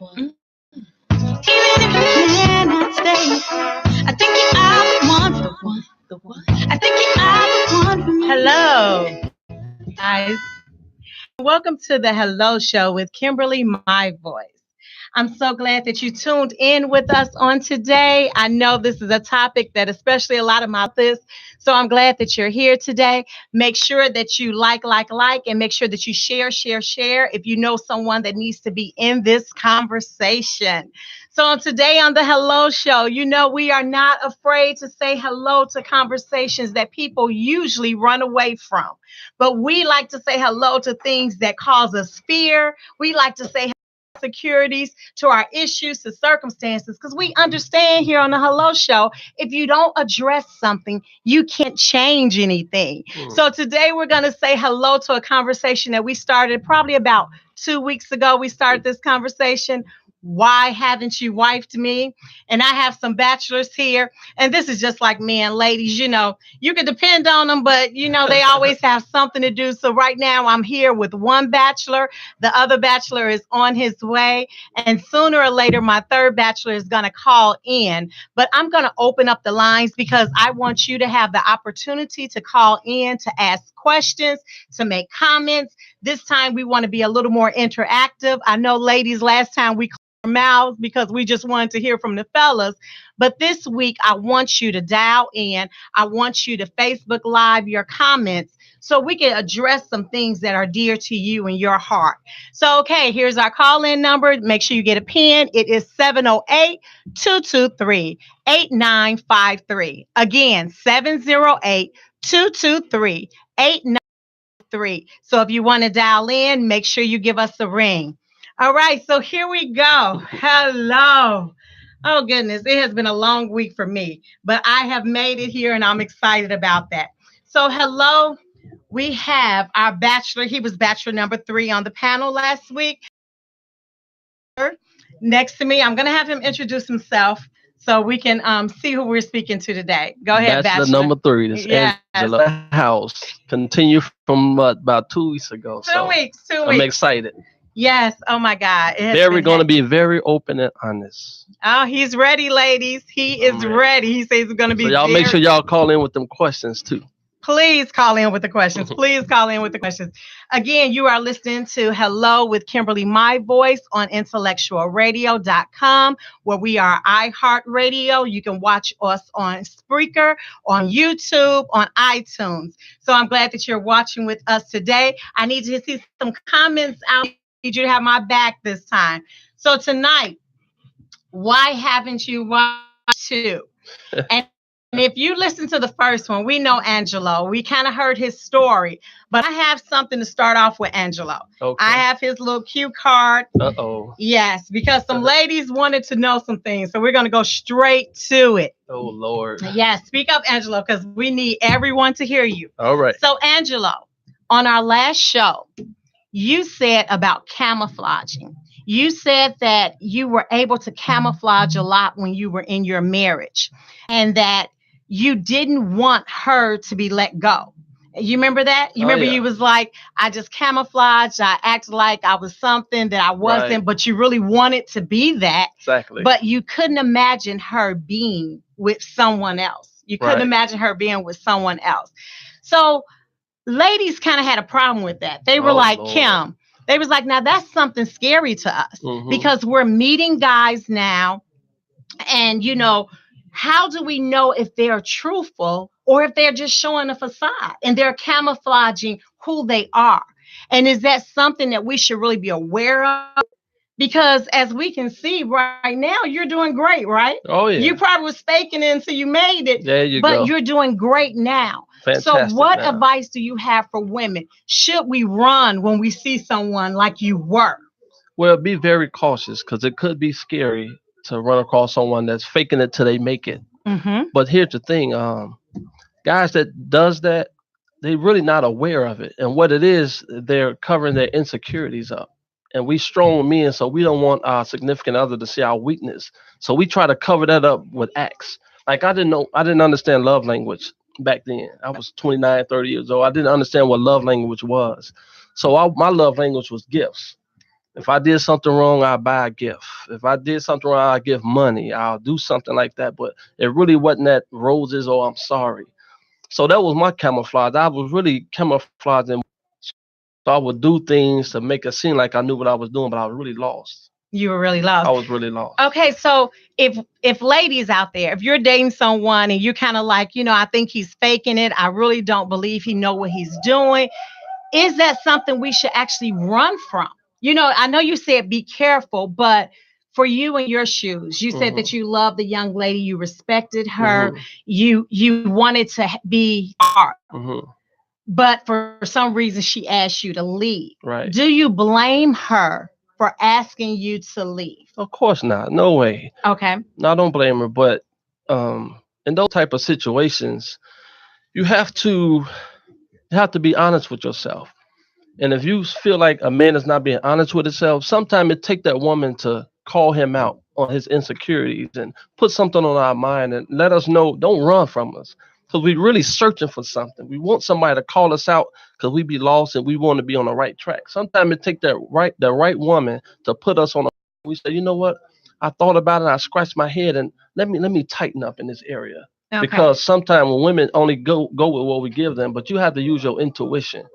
Even if you cannot stay, I think you are the one, the one. I think you are the one for me. Hello, guys. Welcome to the Hello Show with Kimberly, my voice. I'm so glad that you tuned in with us on today. I know this is a topic that especially a lot of my this, so I'm glad that you're here today. Make sure that you like, and make sure that you share if you know someone that needs to be in this conversation. So today on the Hello Show, we are not afraid to say hello to conversations that people usually run away from. But we like to say hello to things that cause us fear. We like to say securities to our issues, to circumstances, because we understand here on the Hello Show, if you don't address something, you can't change anything. So today we're going to say hello to a conversation that we started probably about 2 weeks ago. We started this conversation. Why haven't you wifed me? And I have some bachelors here. And this is just like men, ladies, you can depend on them, but they always have something to do. So right now I'm here with one bachelor. The other bachelor is on his way. And sooner or later, my third bachelor is going to call in. But I'm going to open up the lines because I want you to have the opportunity to call in, to ask questions, to make comments. This time we want to be a little more interactive. I know, ladies, last time we mouths because we just wanted to hear from the fellas. But this week, I want you to dial in. I want you to Facebook Live your comments so we can address some things that are dear to you and your heart. So, okay, here's our call-in number. Make sure you get a pen. It is 708-223-8953. Again, 708-223-8953. So if you want to dial in, make sure you give us a ring. All right, so here we go. Hello. Oh, goodness, it has been a long week for me, but I have made it here and I'm excited about that. So hello, we have our bachelor. He was bachelor number 3 on the panel last week. Next to me, I'm going to have him introduce himself so we can see who we're speaking to today. Go ahead, bachelor. Number 3, this is Angela House. Continue from about 2 weeks ago. 2 weeks. I'm excited. Yes. Oh, my God. We're going to be very open and honest. Oh, he's ready, ladies. He is ready. He says it's going to be. So y'all make sure y'all call in with them questions, too. Please call in with the questions. Please call in with the questions. Again, you are listening to Hello with Kimberly, my voice on IntellectualRadio.com, where we are iHeart Radio. You can watch us on Spreaker, on YouTube, on iTunes. So I'm glad that you're watching with us today. I need you to see some comments out. I need you to have my back this time. So tonight, why haven't you watched 2? And if you listen to the first one, we know Angelo. We kind of heard his story, but I have something to start off with Angelo. Okay. I have his little cue card. Uh-oh. Yes, because some ladies wanted to know some things, so we're going to go straight to it. Oh, Lord. Yes, speak up, Angelo, because we need everyone to hear you. All right. So, Angelo, on our last show, you said about camouflaging. You said that you were able to camouflage a lot when you were in your marriage and that you didn't want her to be let go. You remember that? You remember you was like, I just camouflaged. I acted like I was something that I wasn't, but you really wanted to be that. Exactly. But you couldn't imagine her being with someone else. You couldn't imagine her being with someone else. So ladies kind of had a problem with that. They were like, Lord. Kim, they was like, now that's something scary to us because we're meeting guys now. And, how do we know if they're truthful or if they're just showing a facade and they're camouflaging who they are? And is that something that we should really be aware of? Because as we can see right now, you're doing great, right? Oh, yeah. You probably was faking it until you made it. There you go. But you're doing great now. Fantastic. So what advice do you have for women? Should we run when we see someone like you were? Well, be very cautious because it could be scary to run across someone that's faking it till they make it. But here's the thing, guys that does that, they're really not aware of it. And what it is, they're covering their insecurities up. And we strong men, so we don't want our significant other to see our weakness. So we try to cover that up with acts. Like I didn't understand love language back then. I was 29, 30 years old. I didn't understand what love language was. So my love language was gifts. If I did something wrong, I'll buy a gift. If I did something wrong, I'll give money. I'll do something like that. But it really wasn't that roses or I'm sorry. So that was my camouflage. I was really camouflaging. So I would do things to make it seem like I knew what I was doing, but I was really lost. You were really I lost. was really lost. Okay, so if ladies out there, if you're dating someone and you're kind of like, I think he's faking it. I really don't believe he know what he's doing. Is that something we should actually run from? I know you said be careful, but for you in your shoes, you said that you loved the young lady, you respected her, you wanted to be hard. But for some reason she asked you to leave. Right. Do you blame her for asking you to leave? Of course not. No way. Okay. No, I don't blame her. But in those type of situations, you have to be honest with yourself. And if you feel like a man is not being honest with himself, sometimes it take that woman to call him out on his insecurities and put something on our mind and let us know, don't run from us. Because we're really searching for something. We want somebody to call us out because we be lost and we want to be on the right track. Sometimes it take the right woman to put us on we say, you know what? I thought about it, I scratched my head and let me tighten up in this area. Okay. Because sometimes when women only go with what we give them, but you have to use your intuition.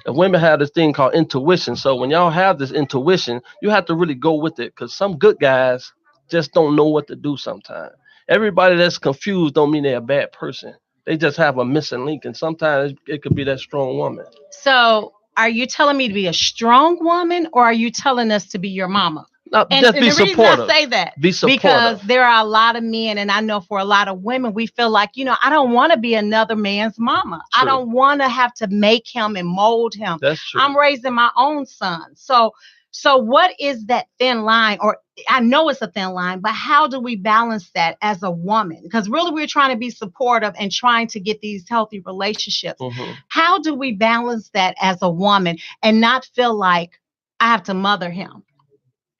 And women have this thing called intuition. So when y'all have this intuition, you have to really go with it because some good guys just don't know what to do sometimes. Everybody that's confused don't mean they're a bad person. They just have a missing link. And sometimes it could be that strong woman. So are you telling me to be a strong woman or are you telling us to be your mama? Just be supportive. The reason I say that, be supportive. Because there are a lot of men, and I know for a lot of women, we feel like, I don't want to be another man's mama. True. I don't want to have to make him and mold him. That's true. I'm raising my own son. So what is that thin line? Or I know it's a thin line, but how do we balance that as a woman? Because really we're trying to be supportive and trying to get these healthy relationships. How do we balance that as a woman and not feel like I have to mother him?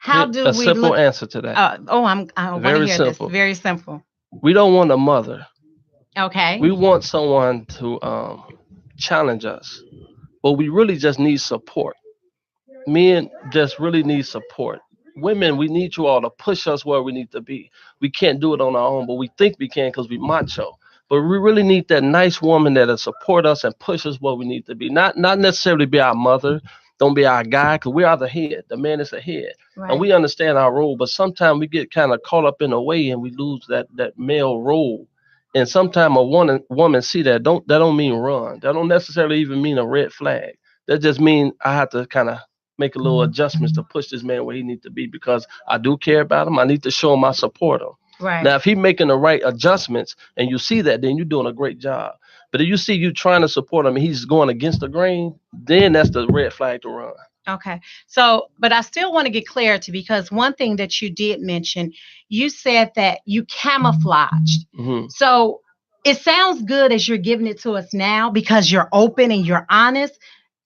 How do we simple answer to that? I want to hear simple. This. Very simple. We don't want a mother. Okay. We want someone to challenge us, but we really just need support. Men just really need support. Women, we need you all to push us where we need to be. We can't do it on our own, but we think we can because we macho. But we really need that nice woman that'll support us and push us where we need to be. Not necessarily be our mother. Don't be our guy, because we are the head. The man is the head. Right. And we understand our role, but sometimes we get kind of caught up in a way and we lose that male role. And sometimes a woman see that don't mean run. That don't necessarily even mean a red flag. That just mean I have to kind of make a little adjustments to push this man where he needs to be because I do care about him. I need to show him I support him. Right. Now, if he's making the right adjustments and you see that, then you're doing a great job. But if you see you trying to support him and he's going against the grain, then that's the red flag to run. Okay. So, but I still want to get clarity because one thing that you did mention, you said that you camouflaged. So it sounds good as you're giving it to us now because you're open and you're honest.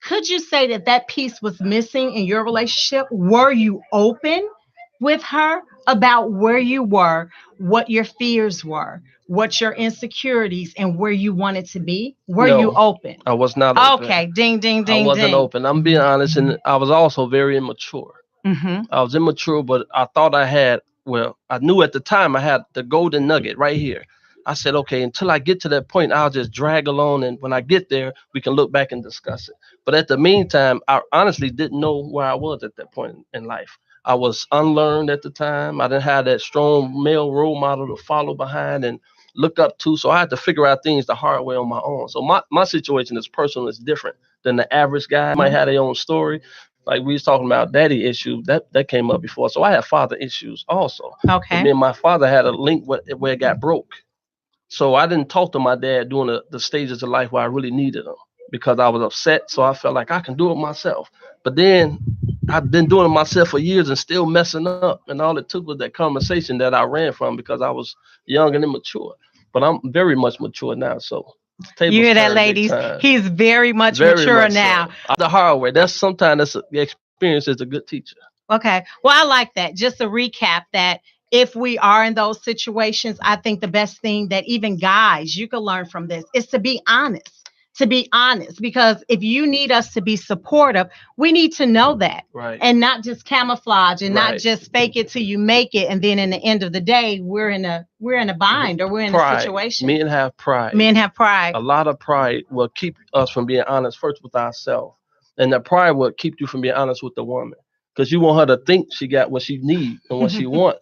Could you say that piece was missing in your relationship? Were you open with her about where you were, what your fears were, what your insecurities and where you wanted to be? Were you open? I was not open. Okay, ding, ding, ding, I wasn't open. I'm being honest, and I was also very immature. I was immature, but I thought I knew at the time I had the golden nugget right here. I said, okay, until I get to that point, I'll just drag along, and when I get there, we can look back and discuss it. But at the meantime, I honestly didn't know where I was at that point in life. I was unlearned at the time. I didn't have that strong male role model to follow behind and look up to. So I had to figure out things the hard way on my own. So my situation is personal. It's different than the average guy. Might have their own story. Like we was talking about daddy issues, that came up before. So I had father issues also. Okay. And then my father had a link where it got broke. So I didn't talk to my dad during the stages of life where I really needed him because I was upset. So I felt like I can do it myself. But then I've been doing it myself for years and still messing up. And all it took was that conversation that I ran from because I was young and immature. But I'm very much mature now. So you hear that, ladies? He's very much mature now. So. The hard way. Sometimes the experience is a good teacher. Okay. Well, I like that. Just to recap that. If we are in those situations, I think the best thing that even guys, you can learn from this is to be honest. to be honest, because if you need us to be supportive, we need to know that, right, and not just camouflage and not right. just fake it till you make it, and then in the end of the day, we're in a bind, or we're in a Pride. situation. Men have pride. Men have pride. A lot of pride will keep us from being honest first with ourselves, and that pride will keep you from being honest with the woman, because you want her to think she got what she need and what she want,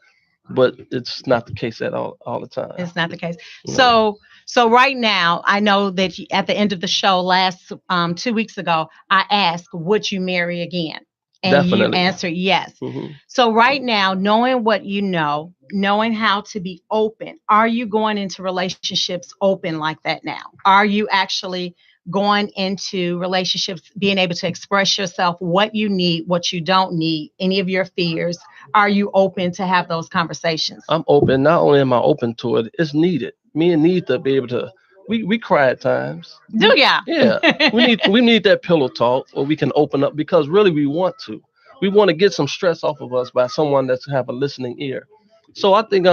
but it's not the case at all the time. It's not the case. No. So right now, I know that at the end of the show last 2 weeks ago, I asked, would you marry again? And you Definitely. answered yes. Hmm. So right now, knowing what you know, knowing how to be open, are you going into relationships open like that now? Are you actually going into relationships being able to express yourself, what you need, what you don't need, any of your fears? Are you open to have those conversations? I'm open. Not only am I open to it, it's needed. Men need to be able to. We cry at times. Do ya? Yeah, we need that pillow talk where we can open up, because really we want to. We want to get some stress off of us by someone that's have a listening ear. So I think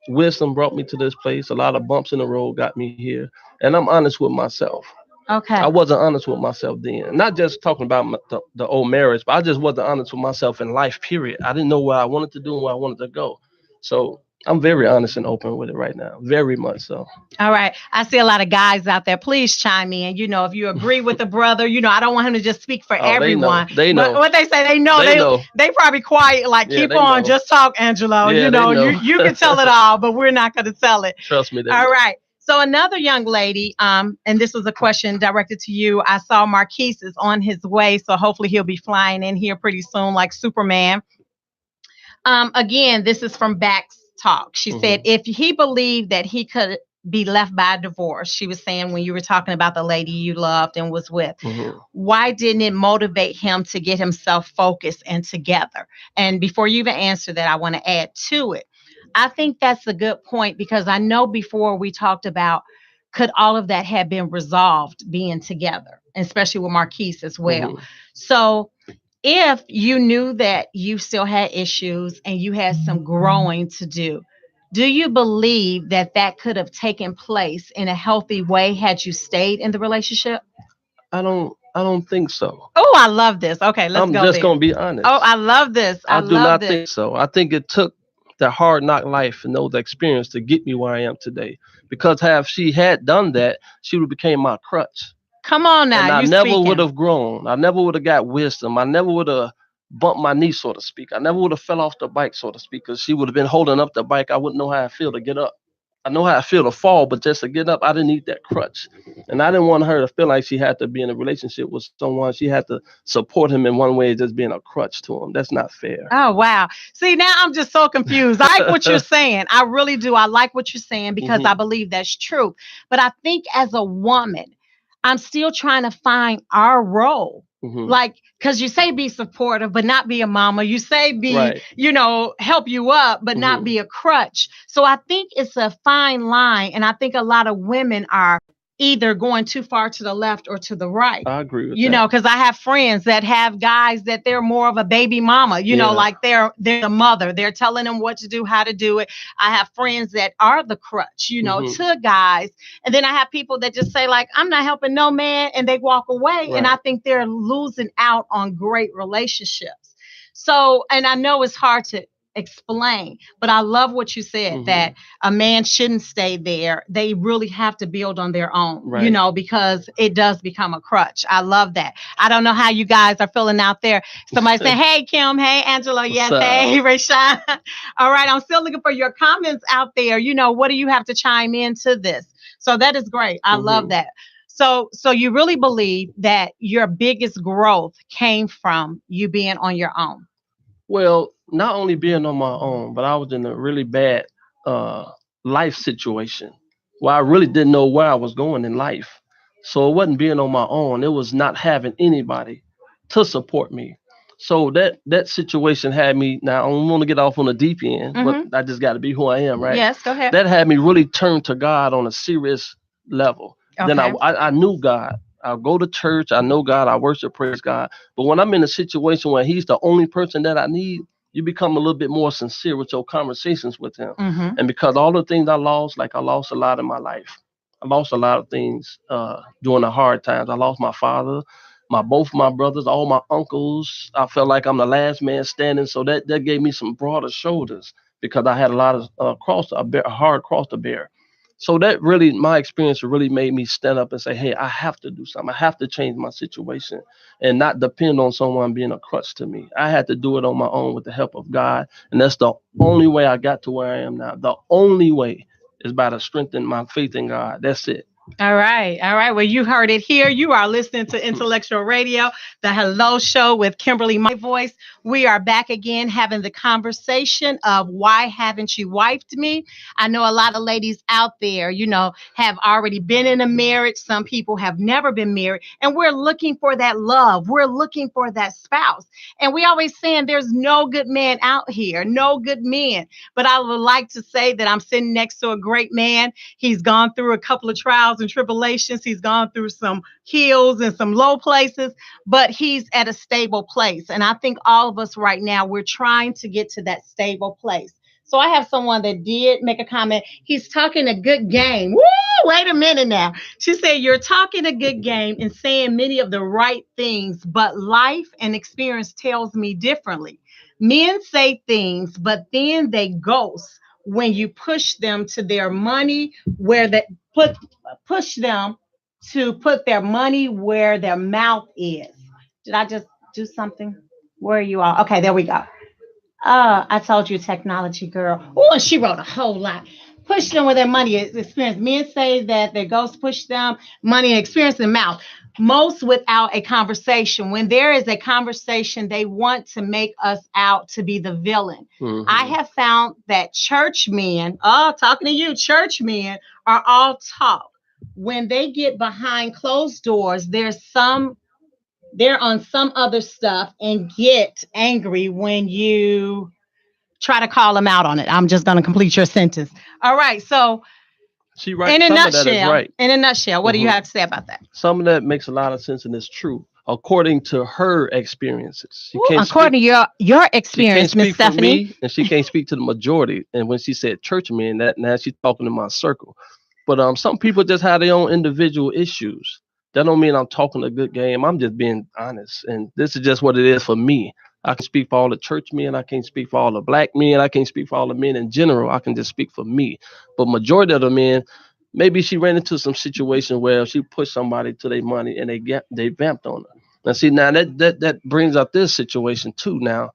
wisdom brought me to this place. A lot of bumps in the road got me here, and I'm honest with myself. I Okay. wasn't honest with myself then. Not just talking about the old marriage, but I just wasn't honest with myself in life, period. I didn't know what I wanted to do and where I wanted to go. So I'm very honest and open with it right now. Very much so. All right. I see a lot of guys out there. Please chime in. If you agree with the brother, I don't want him to just speak for Oh, they know. everyone. They But know. what they say, they know. They know. They probably quiet, like, Yeah, keep they on, know. just talk, Angelo. Yeah, they know. You can tell it all, but we're not going to tell it. Trust me. They All know. right. So another young lady, and this was a question directed to you. I saw Marquise is on his way, so hopefully he'll be flying in here pretty soon, like Superman. Again, this is from Bax Talk. She said, if he believed that he could be left by divorce, she was saying when you were talking about the lady you loved and was with, why didn't it motivate him to get himself focused and together? And before you even answer that, I want to add to it. I think that's a good point, because I know before we talked about, could all of that have been resolved being together, especially with Marquise as well. So if you knew that you still had issues and you had some growing to do you believe that that could have taken place in a healthy way had you stayed in the relationship? I don't think so. Oh, I love this. Okay, let's I'm go just there. gonna be honest. Oh, I love this. I I do love not this. think so. I think it took the hard knock life and those experience to get me where I am today. Because have she had done that, she would have became my crutch. Come on And now, I you never would speaking. have grown. I never would have got wisdom. I never would have bumped my knee, so to speak. I never would have fell off the bike, so to speak, because she would have been holding up the bike. I wouldn't know how I feel to get up. I know how I feel to fall, but just to get up, I didn't need that crutch. And I didn't want her to feel like she had to be in a relationship with someone. She had to support him in one way, just being a crutch to him. That's not fair. Oh, wow. See, now I'm just so confused. I like what you're saying. I really do. I like what you're saying, because I believe that's true. But I think as a woman, I'm still trying to find our role. Like, because you say be supportive, but not be a mama. You say be, Right. help you up, but not be a crutch. So I think it's a fine line. And I think a lot of women are either going too far to the left or to the right. I agree with that. Because I have friends that have guys that they're more of a baby mama, Yeah. like they're the mother. They're telling them what to do, how to do it. I have friends that are the crutch, to guys. And then I have people that just say, like, I'm not helping no man, and they walk away. And Right. I think they're losing out on great relationships. So, and I know it's hard to explain, but I love what you said, that a man shouldn't stay there. They really have to build on their own, Right. because it does become a crutch. I love that. I don't know how you guys are feeling out there. Somebody saying, hey, Kim. Hey, Angela. Yes. up? Hey, Rashawn. All right. I'm still looking for your comments out there. What do you have to chime into this? So that is great. I love that. So you really believe that your biggest growth came from you being on your own? Well, not only being on my own, but I was in a really bad uh, life situation where I really didn't know where I was going in life. So it wasn't being on my own; it was not having anybody to support me. So that situation had me. Now I don't want to get off on the deep end, but I just got to be who I am, right? Yes, go ahead. That had me really turn to God on a serious level. Then Okay. I knew God. I go to church. I know God. I worship, praise God. But when I'm in a situation where He's the only person that I need, you become a little bit more sincere with your conversations with Him. And because all the things I lost, like I lost a lot in my life, I lost a lot of things during the hard times. I lost my father, both my brothers, all my uncles. I felt like I'm the last man standing, so that gave me some broader shoulders because I had a lot of a hard cross to bear. So that really, my experience really made me stand up and say, hey, I have to do something. I have to change my situation and not depend on someone being a crutch to me. I had to do it on my own with the help of God. And that's the only way I got to where I am now. The only way is by to strengthen my faith in God. That's it. All right. All right. Well, you heard it here. You are listening to Intellectual Radio, the Hello Show with Kimberly, my voice. We are back again having the conversation of why haven't you wifed me? I know a lot of ladies out there, have already been in a marriage. Some people have never been married, and we're looking for that love. We're looking for that spouse. And we always saying there's no good man out here, no good men. But I would like to say that I'm sitting next to a great man. He's gone through a couple of trials and tribulations. He's gone through some hills and some low places, but he's at a stable place. And I think all of us right now, we're trying to get to that stable place. So I have someone that did make a comment. He's talking a good game. Woo! Wait a minute now. She said, you're talking a good game and saying many of the right things, but life and experience tells me differently. Men say things, but then they ghost when you push them to their money where they push them to put their money where their mouth is. Did I just do something? Where are you all? Okay, there we go. I told you, technology girl. Oh, and she wrote a whole lot. Push them with their money experience. Men say that their ghosts push them money and experience in mouth. Most without a conversation. When there is a conversation, they want to make us out to be the villain. Mm-hmm. I have found that church men, talking to you, church men are all talk. When they get behind closed doors, they're on some other stuff and get angry when you try to call them out on it. I'm just going to complete your sentence. All right. So she right. In a nutshell, right. In a nutshell, what do you have to say about that? Some of that makes a lot of sense and it's true. According to her experiences. According to your experience, Miss Stephanie. Me, and she can't speak to the majority. And when she said church men, that now she's talking to my circle. But some people just have their own individual issues. That don't mean I'm talking a good game. I'm just being honest. And this is just what it is for me. I can speak for all the church men. I can't speak for all the black men. I can't speak for all the men in general. I can just speak for me. But majority of the men, maybe she ran into some situation where she pushed somebody to their money and they vamped on her. Now see, now that brings up this situation too. Now,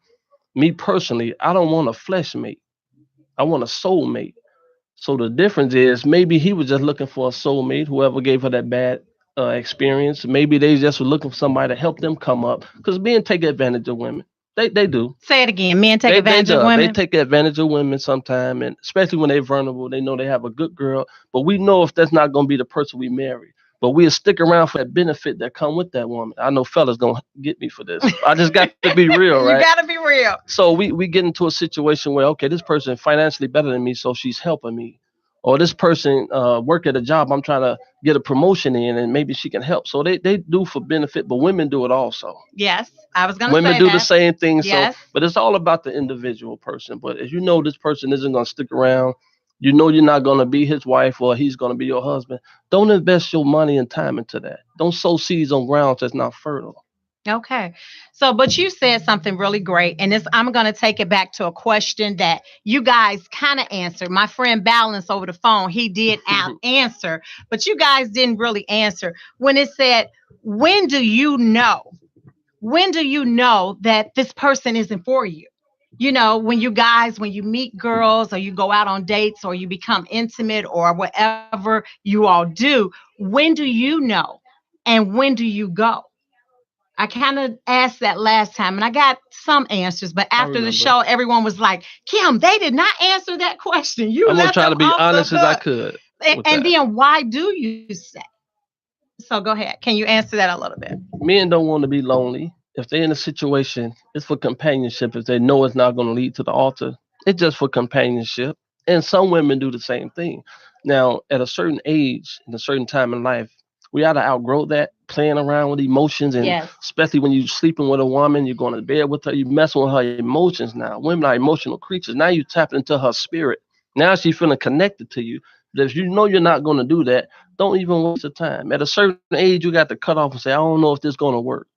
me personally, I don't want a flesh mate. I want a soul mate. So the difference is maybe he was just looking for a soulmate, whoever gave her that bad experience. Maybe they just were looking for somebody to help them come up because men take advantage of women. They do. Say it again. Men take advantage of women. They take advantage of women sometimes, and especially when they're vulnerable, they know they have a good girl. But we know if that's not going to be the person we marry. But we'll stick around for that benefit that come with that woman. I know fellas going to get me for this. I just got to be real, right? You got to be real. So we get into a situation where, okay, this person financially better than me, so she's helping me. Or this person work at a job I'm trying to get a promotion in, and maybe she can help. So they do for benefit, but women do it also. Yes, I was going to say women do the same thing. Yes. So, but it's all about the individual person. But if you know this person isn't going to stick around, you know you're not going to be his wife or he's going to be your husband, don't invest your money and time into that. Don't sow seeds on grounds that's not fertile. Okay. So, but you said something really great. And I'm going to take it back to a question that you guys kind of answered. My friend Balance over the phone, he did answer, but you guys didn't really answer. When it said, when do you know that this person isn't for you? When you meet girls or you go out on dates or you become intimate or whatever you all do, when do you know? And when do you go? I kind of asked that last time and I got some answers, but after the show, everyone was like, Kim, they did not answer that question. I'm going to try to be honest as I could. And then why do you say? So go ahead. Can you answer that a little bit? Men don't want to be lonely. If they're in a situation, it's for companionship. If they know it's not going to lead to the altar, it's just for companionship. And some women do the same thing. Now, at a certain age, in a certain time in life, we ought to outgrow that, playing around with emotions. And especially when you're sleeping with a woman, you're going to bed with her, you're messing with her emotions now. Women are emotional creatures. Now you're tapping into her spirit. Now she's feeling connected to you. If you know you're not going to do that, don't even waste your time. At a certain age, you got to cut off and say, I don't know if this is going to work.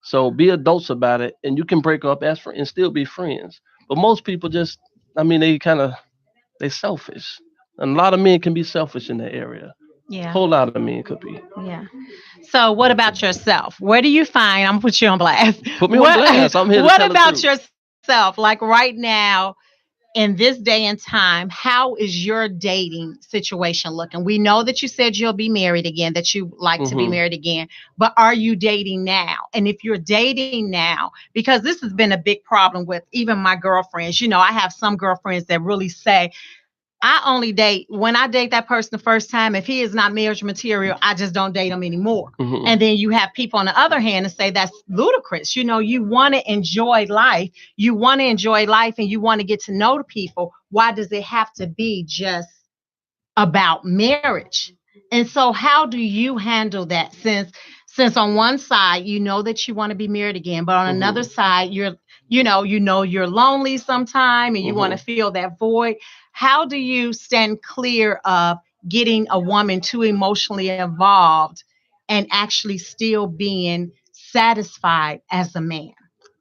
So be adults about it, and you can break up as friends and still be friends. But most people just, I mean, they selfish. And a lot of men can be selfish in that area. A Yeah. whole lot of men could be. Yeah. So what about yourself? Where do you find, I'm gonna put you on blast. Put me on What blast. I'm here to what tell the about truth. yourself? Like right now, in this day and time, how is your dating situation looking? We know that you said you'll be married again, that you like to be Hmm. married again, but are you dating now? And if you're dating now, because this has been a big problem with even my girlfriends, I have some girlfriends that really say, I only date when I date that person the first time. If he is not marriage material, I just don't date him anymore. Hmm. And then you have people on the other hand and say that's ludicrous. You want to enjoy life. You want to enjoy life and you want to get to know the people. Why does it have to be just about marriage? And so how do you handle that since on one side you know that you want to be married again, but on another Hmm. side you're lonely sometime and you want to Hmm. fill that void. How do you stand clear of getting a woman too emotionally involved and actually still being satisfied as a man?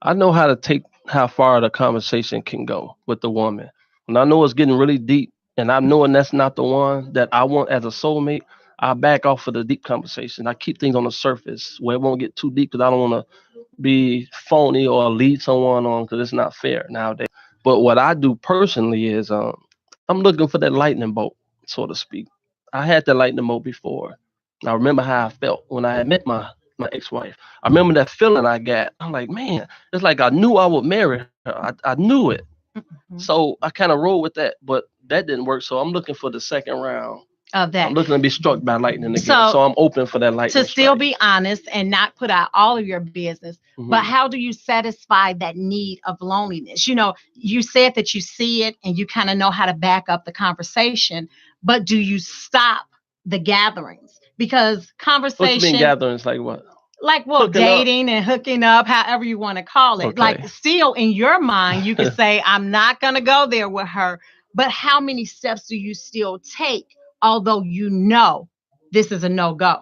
I know how to take how far the conversation can go with the woman. When I know it's getting really deep and I know that's not the one that I want as a soulmate, I back off of the deep conversation. I keep things on the surface where it won't get too deep because I don't want to be phony or lead someone on because it's not fair nowadays. But what I do personally is I'm looking for that lightning bolt, so to speak. I had that lightning bolt before. I remember how I felt when I had met my ex-wife. I remember that feeling I got. I'm like, man, it's like I knew I would marry her. I knew it. Mhm. So I kind of rolled with that, but that didn't work. So I'm looking for the second round. Of I'm that. looking to be struck by lightning again. So So I'm open for that to lightning still strike. be honest and not put out all of your business, but Hmm. how do you satisfy that need of loneliness? You said that you see it and you kind of know how to back up the conversation, but do you stop the gatherings? Because What you mean conversation, gatherings? Like what? like, well, Hooking up? dating and hooking up, however you want to call it, like Okay. still in your mind, you could say, I'm not going to go there with her. But how many steps do you still take, although you know this is a no go?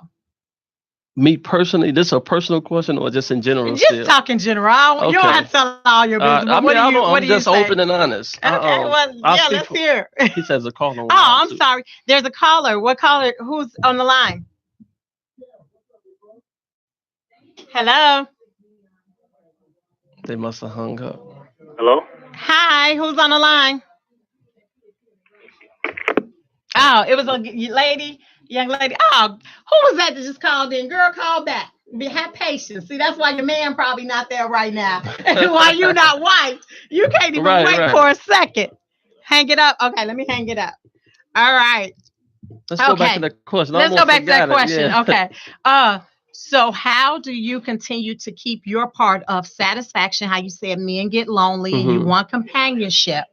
Me personally, this a personal question or just in general Just still? talking general. You don't have Okay. to tell all your business, but I mean, I don't. what do I'm you just say? open and honest. Okay, well, I'll yeah, speak let's for. hear. Oh, He says a call on line I'm too. sorry. There's a caller. What caller? Who's on the line? Hello. They must have hung up. Hello? Hi. Who's on the line? Oh, it was a lady, young lady. Oh, who was that just called in? Girl, call back. Have patience. See, that's why your man probably not there right now. And why you not white? You can't even Right, wait right. for a second. Hang it up. Okay, let me hang it up. All right. Let's go back to Okay. that question. I Let's go almost back to that forgot it. question. Yeah. Okay. So how do you continue to keep your part of satisfaction? How you said men get lonely and you Hmm. want companionship.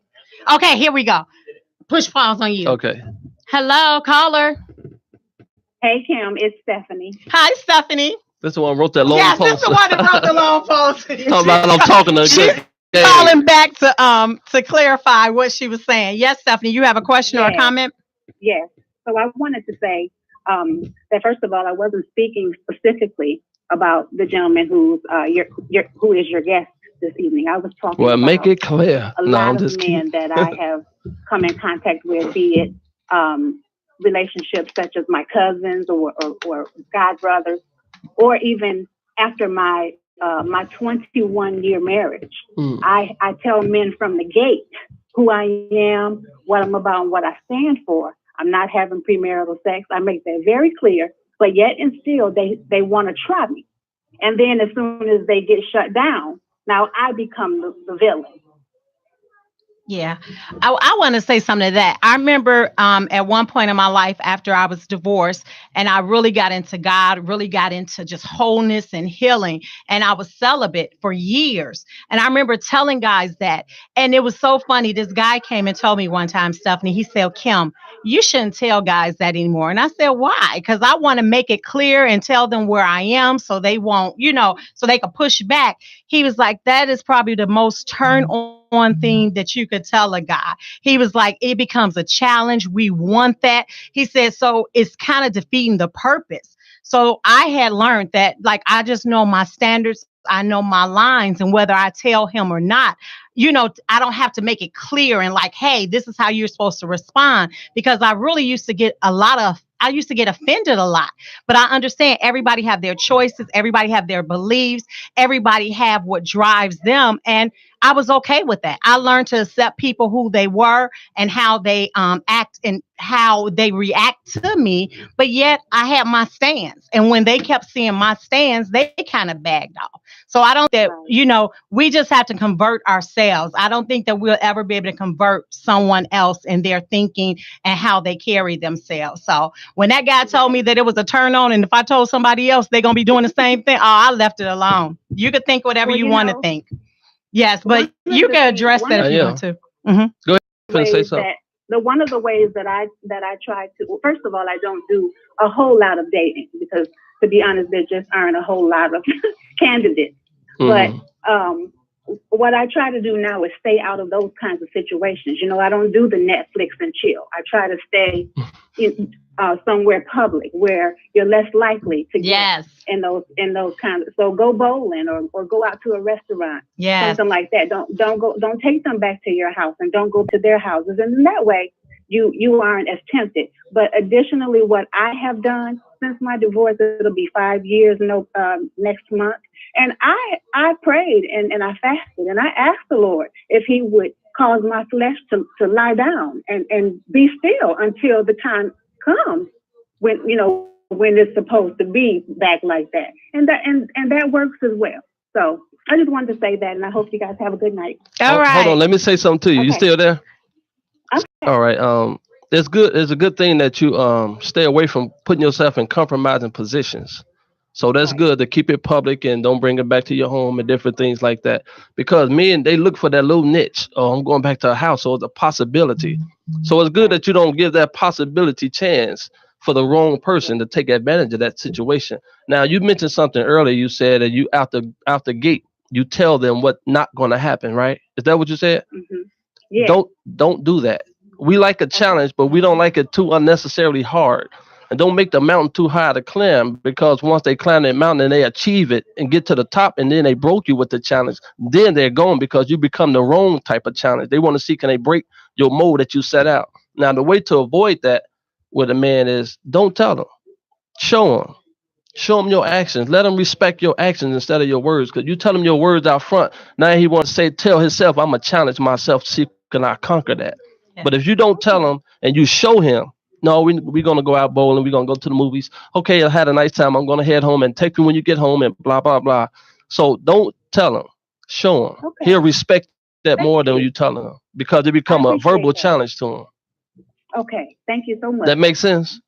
Okay, here we go. Push pause on you. Okay. Hello, caller. Hey, Kim, it's Stephanie. Hi, Stephanie. This the one who wrote that long Yes, this is post. the one that wrote the long post. Talking about I'm talking a She's good game. calling back to clarify what she was saying. Yes, Stephanie, you have a question or a Yes, comment? yes. So I wanted to say that first of all, I wasn't speaking specifically about the gentleman who is your guest this evening. I was talking Well, make about it clear. a No, lot I'm of just kidding. men that I have come in contact with, be it relationships such as my cousins or god brothers, or even after my 21-year marriage. Mm. I tell men from the gate who I am, what I'm about, and what I stand for. I'm not having premarital sex. I make that very clear. But yet and still, they want to try me. And then as soon as they get shut down, now I become the villain. Yeah, I want to say something to that. I remember at one point in my life after I was divorced and I really got into God, really got into just wholeness and healing. And I was celibate for years. And I remember telling guys that. And it was so funny. This guy came and told me one time, Stephanie, he said, Kim, you shouldn't tell guys that anymore. And I said, why? Because I want to make it clear and tell them where I am so they won't, so they can push back. He was like, that is probably the most turn on one thing that you could tell a guy. He was like, it becomes a challenge. We want that. He said, so it's kind of defeating the purpose. So I had learned that, like, I just know my standards. I know my lines, and whether I tell him or not, I don't have to make it clear and like, hey, this is how you're supposed to respond. Because I really used to get I used to get offended a lot, but I understand everybody have their choices. Everybody have their beliefs. Everybody have what drives them. And I was okay with that. I learned to accept people who they were and how they act and how they react to me. But yet I had my stance. And when they kept seeing my stance, they kind of bagged off. So I don't that, we just have to convert ourselves. I don't think that we'll ever be able to convert someone else in their thinking and how they carry themselves. So when that guy told me that it was a turn on, and if I told somebody else, they're going to be doing the same thing, I left it alone. You could think whatever you want to think. Yes, but you can address that if you want to. Mm-hmm. Go ahead and say something. One of the ways that I try to, well, first of all, I don't do a whole lot of dating because, to be honest, there just aren't a whole lot of candidates. Mm-hmm. But what I try to do now is stay out of those kinds of situations. I don't do the Netflix and chill. I try to stay somewhere public where you're less likely to get in those kinds of. So go bowling or go out to a restaurant, something like that. Don't take them back to your house and don't go to their houses. And in that way, you aren't as tempted. But additionally, what I have done since my divorce, it'll be 5 years next month. And I prayed and I fasted and I asked the Lord if he would cause my flesh to lie down and be still until the time comes when it's supposed to be back like that. And that works as well. So I just wanted to say that, and I hope you guys have a good night. All right. Hold on, let me say something to you. Okay. You still there? Okay. All right. It's good. It's a good thing that you stay away from putting yourself in compromising positions. So that's good to keep it public and don't bring it back to your home and different things like that. Because men, they look for that little niche. Oh, I'm going back to a house, so it's a possibility. So it's good that you don't give that possibility chance for the wrong person to take advantage of that situation. Now, you mentioned something earlier. You said that you out the gate, you tell them what not going to happen, right? Is that what you said? Mm-hmm. Yeah. Don't do that. We like a challenge, but we don't like it too unnecessarily hard. And don't make the mountain too high to climb, because once they climb that mountain and they achieve it and get to the top and then they broke you with the challenge, then they're gone because you become the wrong type of challenge. They want to see, can they break your mold that you set out? Now, the way to avoid that with a man is don't tell them. Show them. Show them your actions. Let them respect your actions instead of your words. Because you tell him your words out front. Now he wants to tell himself, I'm going to challenge myself to see can I conquer that. Yeah. But if you don't tell him and you show him, no, we're going to go out bowling. We're going to go to the movies. Okay, I had a nice time. I'm going to head home and take you when you get home and blah, blah, blah. So don't tell him. Show him. Okay. He'll respect that more than you tell him because it become a verbal challenge to him. Okay. Thank you so much. That makes sense?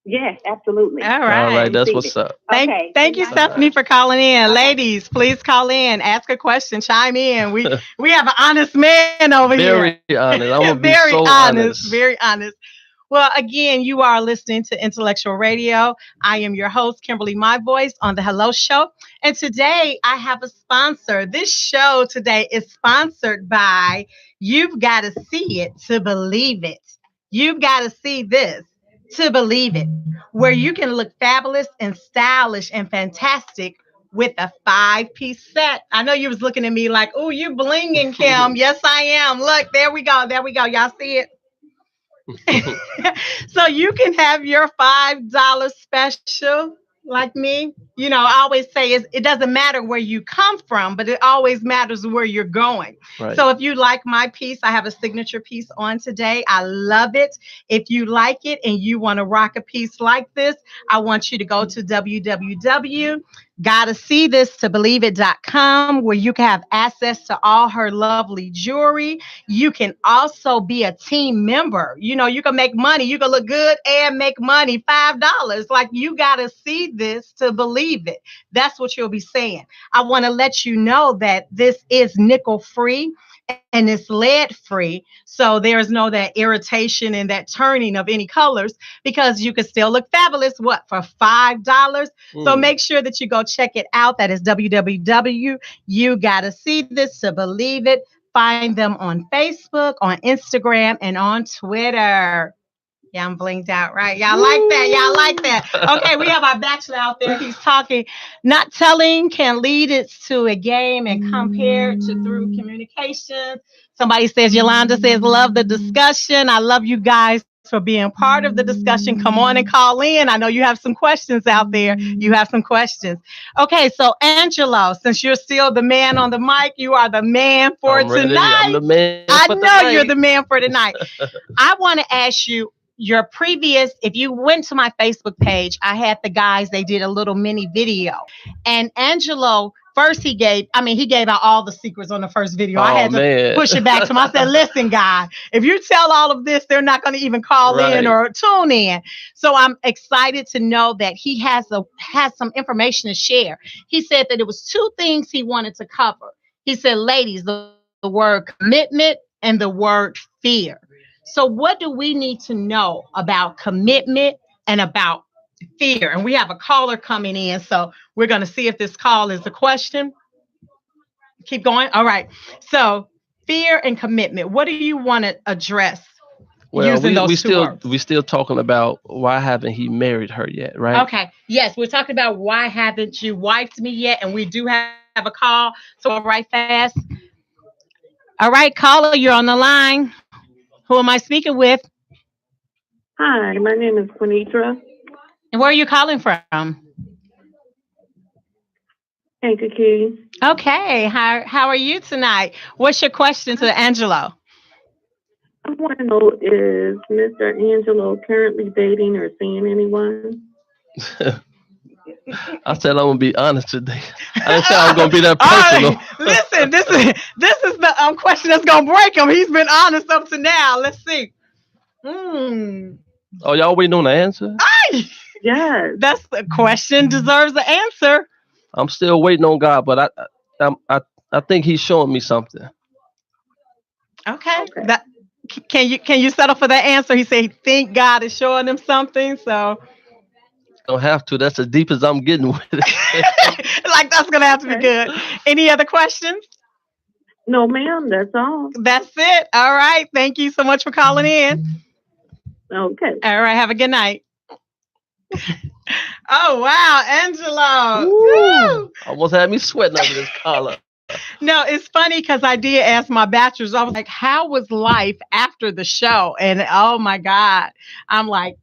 Yes, absolutely. All right. That's what's up. Thank you, Stephanie, for calling in. Okay. Ladies, please call in. Ask a question. Chime in. We have an honest man over here. Very honest. I'm going to be so honest. Very honest. Well, again, you are listening to Intellectual Radio. I am your host, Kimberly My Voice, on the Hello Show. And today I have a sponsor. This show today is sponsored by You've Got to See It to Believe It. You've got to see this to believe it, where you can look fabulous and stylish and fantastic with a 5-piece set. I know you was looking at me like, oh, you blinging, Kim. Yes, I am. Look, there we go. Y'all see it? So you can have your $5 special like me. I always say it doesn't matter where you come from, but it always matters where you're going. Right. So if you like my piece, I have a signature piece on today. I love it. If you like it and you want to rock a piece like this, I want you to go to www.gottaseethistoBelieveIt.com, where you can have access to all her lovely jewelry. You can also be a team member. You can make money. You can look good and make money. $5. Like, you got to see this to believe it. That's what you'll be saying. I want to let you know that this is nickel free and it's lead free. So there's no that irritation and that turning of any colors, because you can still look fabulous. What, for $5? So make sure that you go check it out. That is www.yougottaseethistoBelieveIt. find them on Facebook, on Instagram, and on Twitter. Yeah, I'm blinked out, right? Y'all like that? Y'all like that? Okay, we have our bachelor out there. He's talking. Not telling can lead it to a game and compare to through communication. Somebody says, Yolanda says, love the discussion. I love you guys for being part of the discussion. Come on and call in. I know you have some questions out there. You have some questions. Okay, so Angelo, since you're still the man on the mic, you are the man for tonight. I'm the man. I know you're the man for tonight. I want to ask you, your previous, if you went to my Facebook page, I had the guys, they did a little mini video. And Angelo, first he gave out all the secrets on the first video. I had to push it back to him. I said, listen, guy, if you tell all of this, they're not going to even call in or tune in. So I'm excited to know that he has some information to share. He said that it was two things he wanted to cover. He said, ladies, the word commitment and the word fear. So what do we need to know about commitment and about fear? And we have a caller coming in, so we're going to see if this call is a question. Keep going. All right. So fear and commitment. What do you want to address? Well, we still talking about why haven't he married her yet, right? Okay. Yes, we're talking about why haven't you wifed me yet, and we do have a call. So all right, fast. All right, caller, you're on the line. Who am I speaking with? Hi, my name is Quinitra. And where are you calling from? Kankakee. Okay. How are you tonight? What's your question to Angelo? I want to know, is Mr. Angelo currently dating or seeing anyone? I said I'm gonna be honest today. I didn't say I was gonna be that personal. Right. Listen, this is the question that's gonna break him. He's been honest up to now. Let's see. Oh, y'all waiting on the answer? Yes. That's the question deserves an answer. I'm still waiting on God, but I think He's showing me something. Okay. That can you settle for that answer? He said he think God is showing him something. So don't have to. That's as deep as I'm getting with it. Like that's gonna have to be good. Any other questions? No, ma'am. That's all. That's it. All right. Thank you so much for calling in. Okay. All right. Have a good night. Oh wow, Angelo. Woo. Almost had me sweating under this collar. No, it's funny because I did ask my bachelors. I was like, "How was life after the show?" And oh my God, I'm like.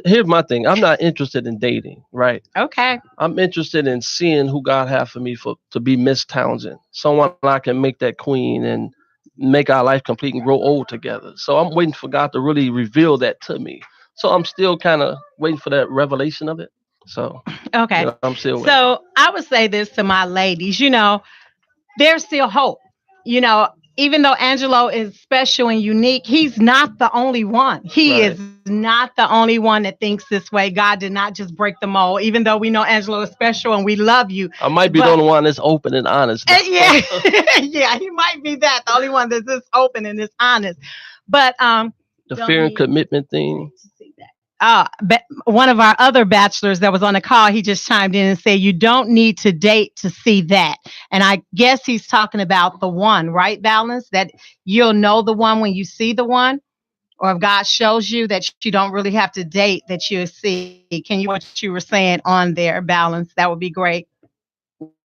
Here's my thing. I'm not interested in dating, right? Okay. I'm interested in seeing who God has for me to be Miss Townsend. Someone I can make that queen and make our life complete and grow old together. So I'm waiting for God to really reveal that to me. So I'm still kind of waiting for that revelation of it. So okay, I'm still waiting. So I would say this to my ladies, there's still hope. Even though Angelo is special and unique, he's not the only one. He is not the only one that thinks this way. God did not just break the mold, even though we know Angelo is special and we love you. I might be the only one that's open and honest. Yeah, yeah, he might be the only one that's this open and this honest. But the fear and commitment thing. But one of our other bachelors that was on the call, he just chimed in and said, you don't need to date to see that. And I guess he's talking about the one, right, Balance? That you'll know the one when you see the one? Or if God shows you that you don't really have to date, that you'll see. Can you what you were saying on there, Balance? That would be great.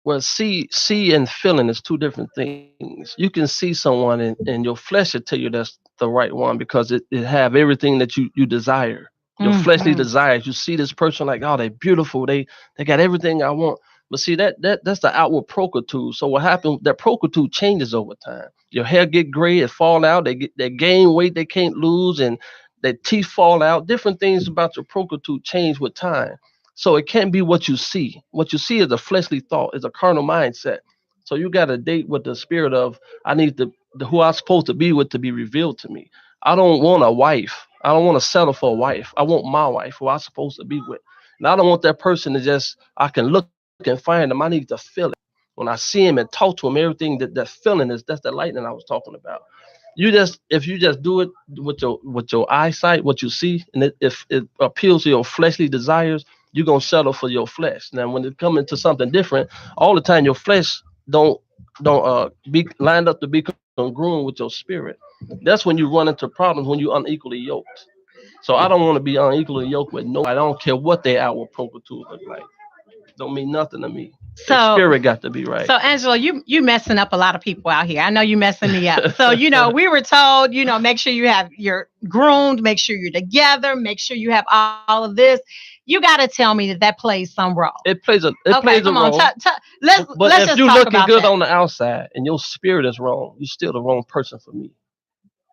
Well, see and feeling is two different things. You can see someone and your flesh will tell you that's the right one because it have everything that you desire. Your fleshly desires. You see this person like, oh, they're beautiful. They got everything I want. But see, that's the outward proclitude. So what happens? That proclitude changes over time. Your hair get gray, it fall out. They gain weight they can't lose, and their teeth fall out. Different things about your proclitude change with time. So it can't be what you see. What you see is a fleshly thought, is a carnal mindset. So you got to date with the spirit of, I need who I'm supposed to be with to be revealed to me. I don't want a wife. I don't want to settle for a wife. I want my wife, who I'm supposed to be with. And I don't want that person to just, I can look and find them. I need to feel it. When I see him and talk to him, everything that feeling that's the lightning I was talking about. If you just do it with your eyesight, what you see, and if it appeals to your fleshly desires, you're gonna settle for your flesh. Now, when it comes into something different, all the time your flesh don't be lined up to be congruent with your spirit. That's when you run into problems, when you're unequally yoked. So I don't want to be unequally yoked with nobody. I don't care what their outward pulchritude look like. Don't mean nothing to me. Their spirit got to be right. So Angela, you messing up a lot of people out here. I know you messing me up. So, we were told, make sure you're groomed, make sure you're together, make sure you have all of this. You got to tell me that plays some role. It plays a role. Let's just if you're talk looking about good that. on the outside and your spirit is wrong, you're still the wrong person for me.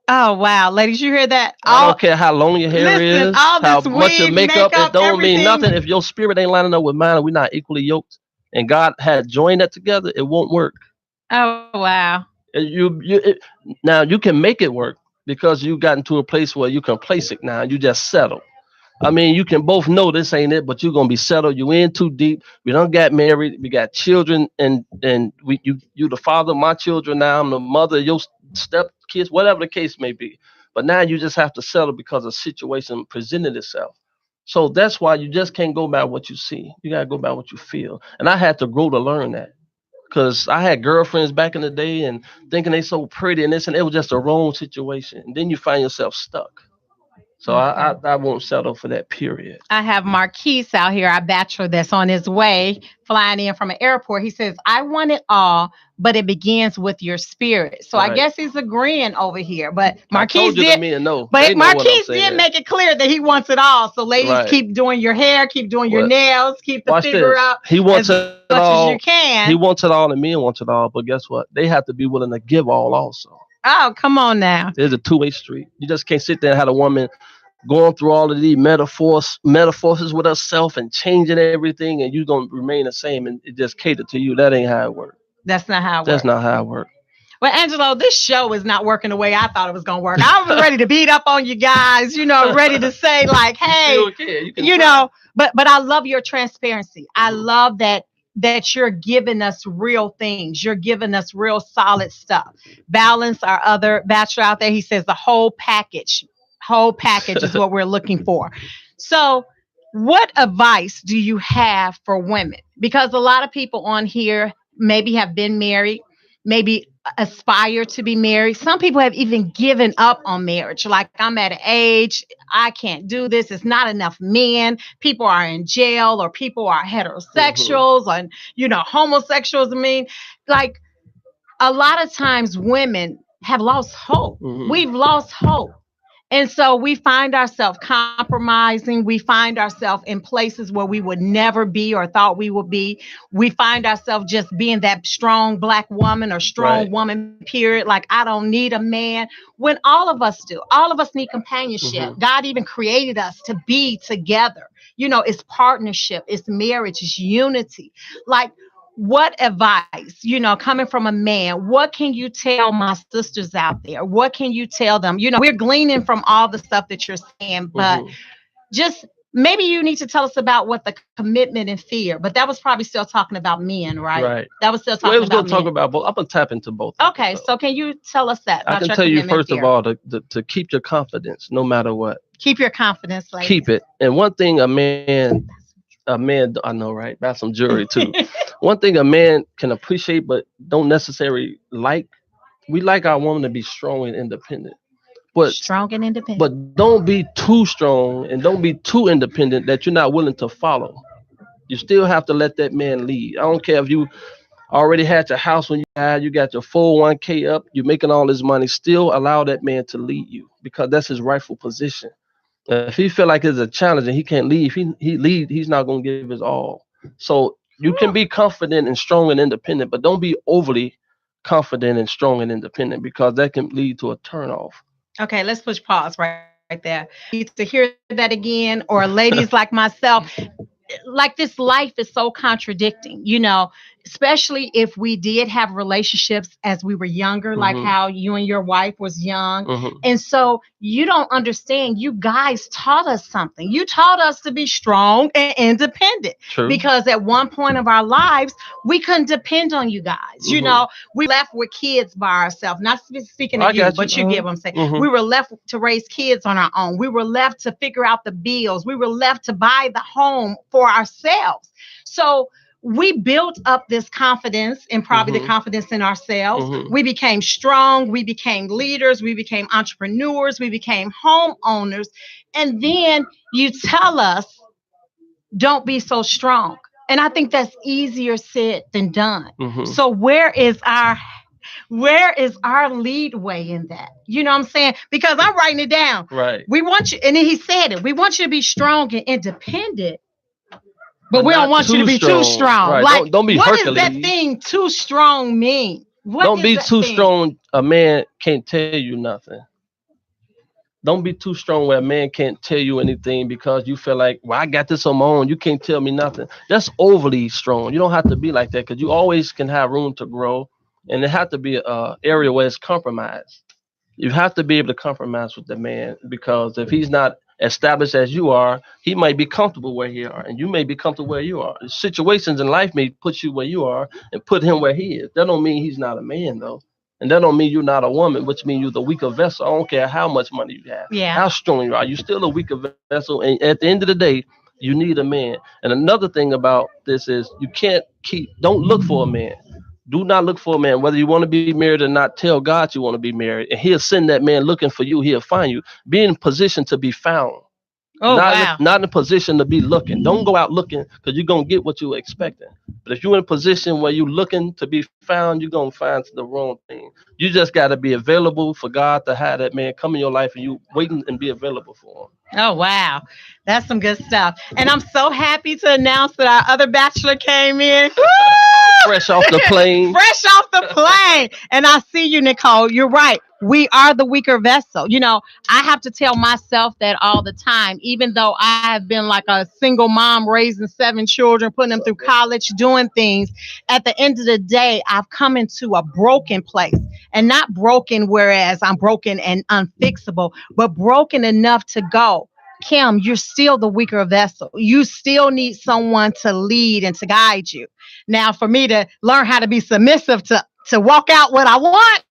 Oh, wow. Ladies, you hear that? I don't care how long your hair is, how much your makeup, it don't mean nothing. If your spirit ain't lining up with mine and we're not equally yoked and God had joined that together, it won't work. Oh, wow. Now you can make it work because you gotten to a place where you can place it now. You just settle. I mean, you can both know this ain't it, but you're gonna be settled. You in too deep. We done got married. We got children, and you the father of my children now. I'm the mother of your step kids, whatever the case may be. But now you just have to settle because a situation presented itself. So that's why you just can't go by what you see. You gotta go by what you feel. And I had to grow to learn that. Because I had girlfriends back in the day and thinking they so pretty and this, and it was just a wrong situation. And then you find yourself stuck. So I won't settle for that, period. I have Marquise out here, our bachelor that's on his way, flying in from an airport. He says, I want it all, but it begins with your spirit. So I guess he's agreeing over here. But Marquise did make it clear that he wants it all. So ladies, keep doing your hair, keep doing your nails, keep the figure up. He wants it much all. As you can. He wants it all and men want it all. But guess what? They have to be willing to give all also. Oh, come on now. There's a two-way street. You just can't sit there and have a woman going through all of these metaphors with herself and changing everything, and you gonna remain the same and it just cater to you. That ain't how it works. That's not how it works. That's not how it works. Well, Angelo, this show is not working the way I thought it was gonna work. I was ready to beat up on you guys, ready to say like, hey, but I love your transparency. I love that you're giving us real things. You're giving us real solid stuff. Balance, our other bachelor out there, he says the whole package is what we're looking for. So what advice do you have for women? Because a lot of people on here maybe have been married, maybe aspire to be married. Some people have even given up on marriage. Like, I'm at an age, I can't do this. It's not enough men. People are in jail, or people are heterosexuals and, homosexuals. I mean, like, a lot of times women have lost hope. We've lost hope. And so we find ourselves compromising. We find ourselves in places where we would never be or thought we would be. We find ourselves just being that strong Black woman or strong woman, period. Like, I don't need a man. When all of us do. All of us need companionship. God even created us to be together. It's partnership. It's marriage. It's unity. Like, what advice, coming from a man, what can you tell my sisters out there? What can you tell them? We're gleaning from all the stuff that you're saying, but just maybe you need to tell us about what the commitment and fear, but that was probably still talking about men, right? Right. That was still talking about men. Talk about both. I'm going to tap into both. Okay. So can you tell us that? I can tell you, first of all, to keep your confidence no matter what. Keep your confidence, ladies. Keep it. And one thing a man, I know, right? That's some jury too. One thing a man can appreciate but don't necessarily like, we like our woman to be strong and independent. But don't be too strong and don't be too independent that you're not willing to follow. You still have to let that man lead. I don't care if you already had your house when you got your 401k up, you're making all this money, still allow that man to lead you because that's his rightful position. If he feel like it's a challenge and he can't lead, he's not going to give his all. So you can be confident and strong and independent, but don't be overly confident and strong and independent because that can lead to a turnoff. Okay, let's push pause right there. You need to hear that again, or ladies like myself, like, this life is so contradicting, especially if we did have relationships as we were younger, like how you and your wife was young. And so you don't understand, you guys taught us something. You taught us to be strong and independent. True. Because at one point of our lives, we couldn't depend on you guys. We left with kids by ourselves, not speaking of you, but you get what I'm saying. We were left to raise kids on our own. We were left to figure out the bills. We were left to buy the home for ourselves. So we built up this confidence and probably the confidence in ourselves. We became strong. We became leaders. We became entrepreneurs. We became homeowners. And then you tell us, don't be so strong. And I think that's easier said than done. So where is our lead way in that? You know what I'm saying? Because I'm writing it down. Right. We want you, and then he said it. We want you to be strong and independent, but we don't want you to be too strong. Right. Like, don't be what Hercules. does that thing too strong mean? Don't be too strong. A man can't tell you nothing. Don't be too strong where a man can't tell you anything because you feel like, well, I got this on my own. You can't tell me nothing. That's overly strong. You don't have to be like that because you always can have room to grow. And it has to be an area where it's compromised. You have to be able to compromise with the man because if he's not established as you are, he might be comfortable where you are and you may be comfortable where you are. Situations in life may put you where you are and put him where he is. That don't mean he's not a man though. And that don't mean you're not a woman, which means you're the weaker vessel. I don't care how much money you have, how strong you are. You're still a weaker vessel. And at the end of the day, you need a man. And another thing about this is don't look for a man. Do not look for a man. Whether you want to be married or not, tell God you want to be married. And he'll send that man looking for you. He'll find you. Be in position to be found. Not in a position to be looking. Don't go out looking because you're going to get what you're expecting. But if you're in a position where you're looking to be found, you're going to find the wrong thing. You just got to be available for God to have that man come in your life and you waiting and be available for him. Oh, wow. That's some good stuff. And I'm so happy to announce that our other bachelor came in. Fresh off the plane. Fresh off the plane. And I see you, Nicole. You're right. We are the weaker vessel. You know, I have to tell myself that all the time, even though I have been like a single mom raising 7 children, putting them through college, doing things. At the end of the day, I've come into a broken place, and not broken whereas I'm broken and unfixable, but broken enough to go, Kim, you're still the weaker vessel. You still need someone to lead and to guide you. Now, for me to learn how to be submissive to walk out what I want,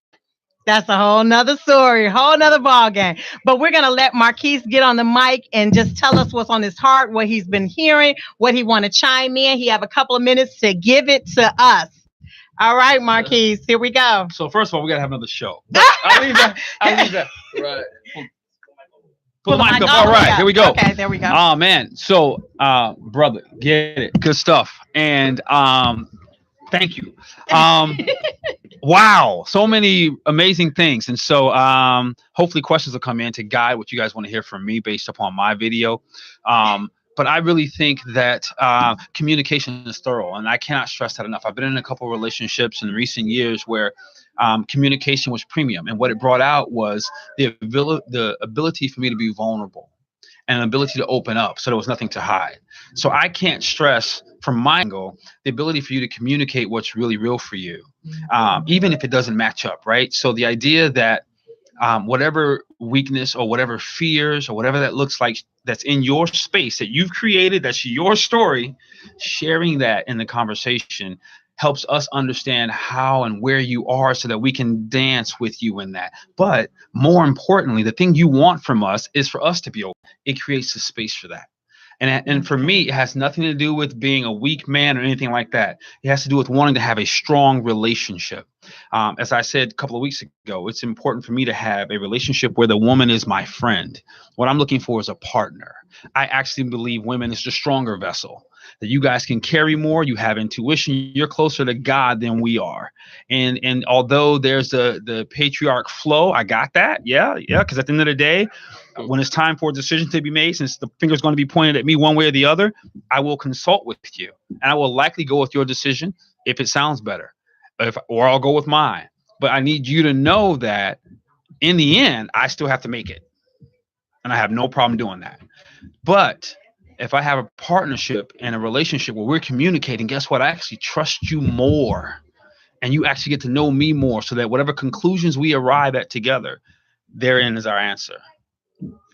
that's a whole nother story, a whole nother ball game. But we're going to let Marquise get on the mic and just tell us what's on his heart, what he's been hearing, what he want to chime in. He have a couple of minutes to give it to us. All right, Marquise, here we go. So first of all, we got to have another show. I'll leave that. Right. Pull the mic up. All right, here we go. Okay, there we go. Oh, man. So, brother, get it. Good stuff. And thank you. Wow. So many amazing things. And so hopefully questions will come in to guide what you guys want to hear from me based upon my video. But I really think that communication is thorough, and I cannot stress that enough. I've been in a couple of relationships in recent years where communication was premium, and what it brought out was the ability for me to be vulnerable and an ability to open up, so there was nothing to hide. So I can't stress from my angle the ability for you to communicate what's really real for you, even if it doesn't match up, right? So the idea that whatever weakness or whatever fears or whatever that looks like that's in your space that you've created, that's your story, sharing that in the conversation helps us understand how and where you are so that we can dance with you in that. But more importantly, the thing you want from us is for us to be open. It creates a space for that. And for me, it has nothing to do with being a weak man or anything like that. It has to do with wanting to have a strong relationship. As I said a couple of weeks ago, it's important for me to have a relationship where the woman is my friend. What I'm looking for is a partner. I actually believe women is the stronger vessel, that you guys can carry more. You have intuition. You're closer to God than we are. And although there's the patriarch flow, I got that. Yeah. Because at the end of the day, when it's time for a decision to be made, since the finger's going to be pointed at me one way or the other, I will consult with you, and I will likely go with your decision if it sounds better, or I'll go with mine. But I need you to know that in the end, I still have to make it, and I have no problem doing that. But if I have a partnership and a relationship where we're communicating, guess what? I actually trust you more, and you actually get to know me more, so that whatever conclusions we arrive at together, therein is our answer.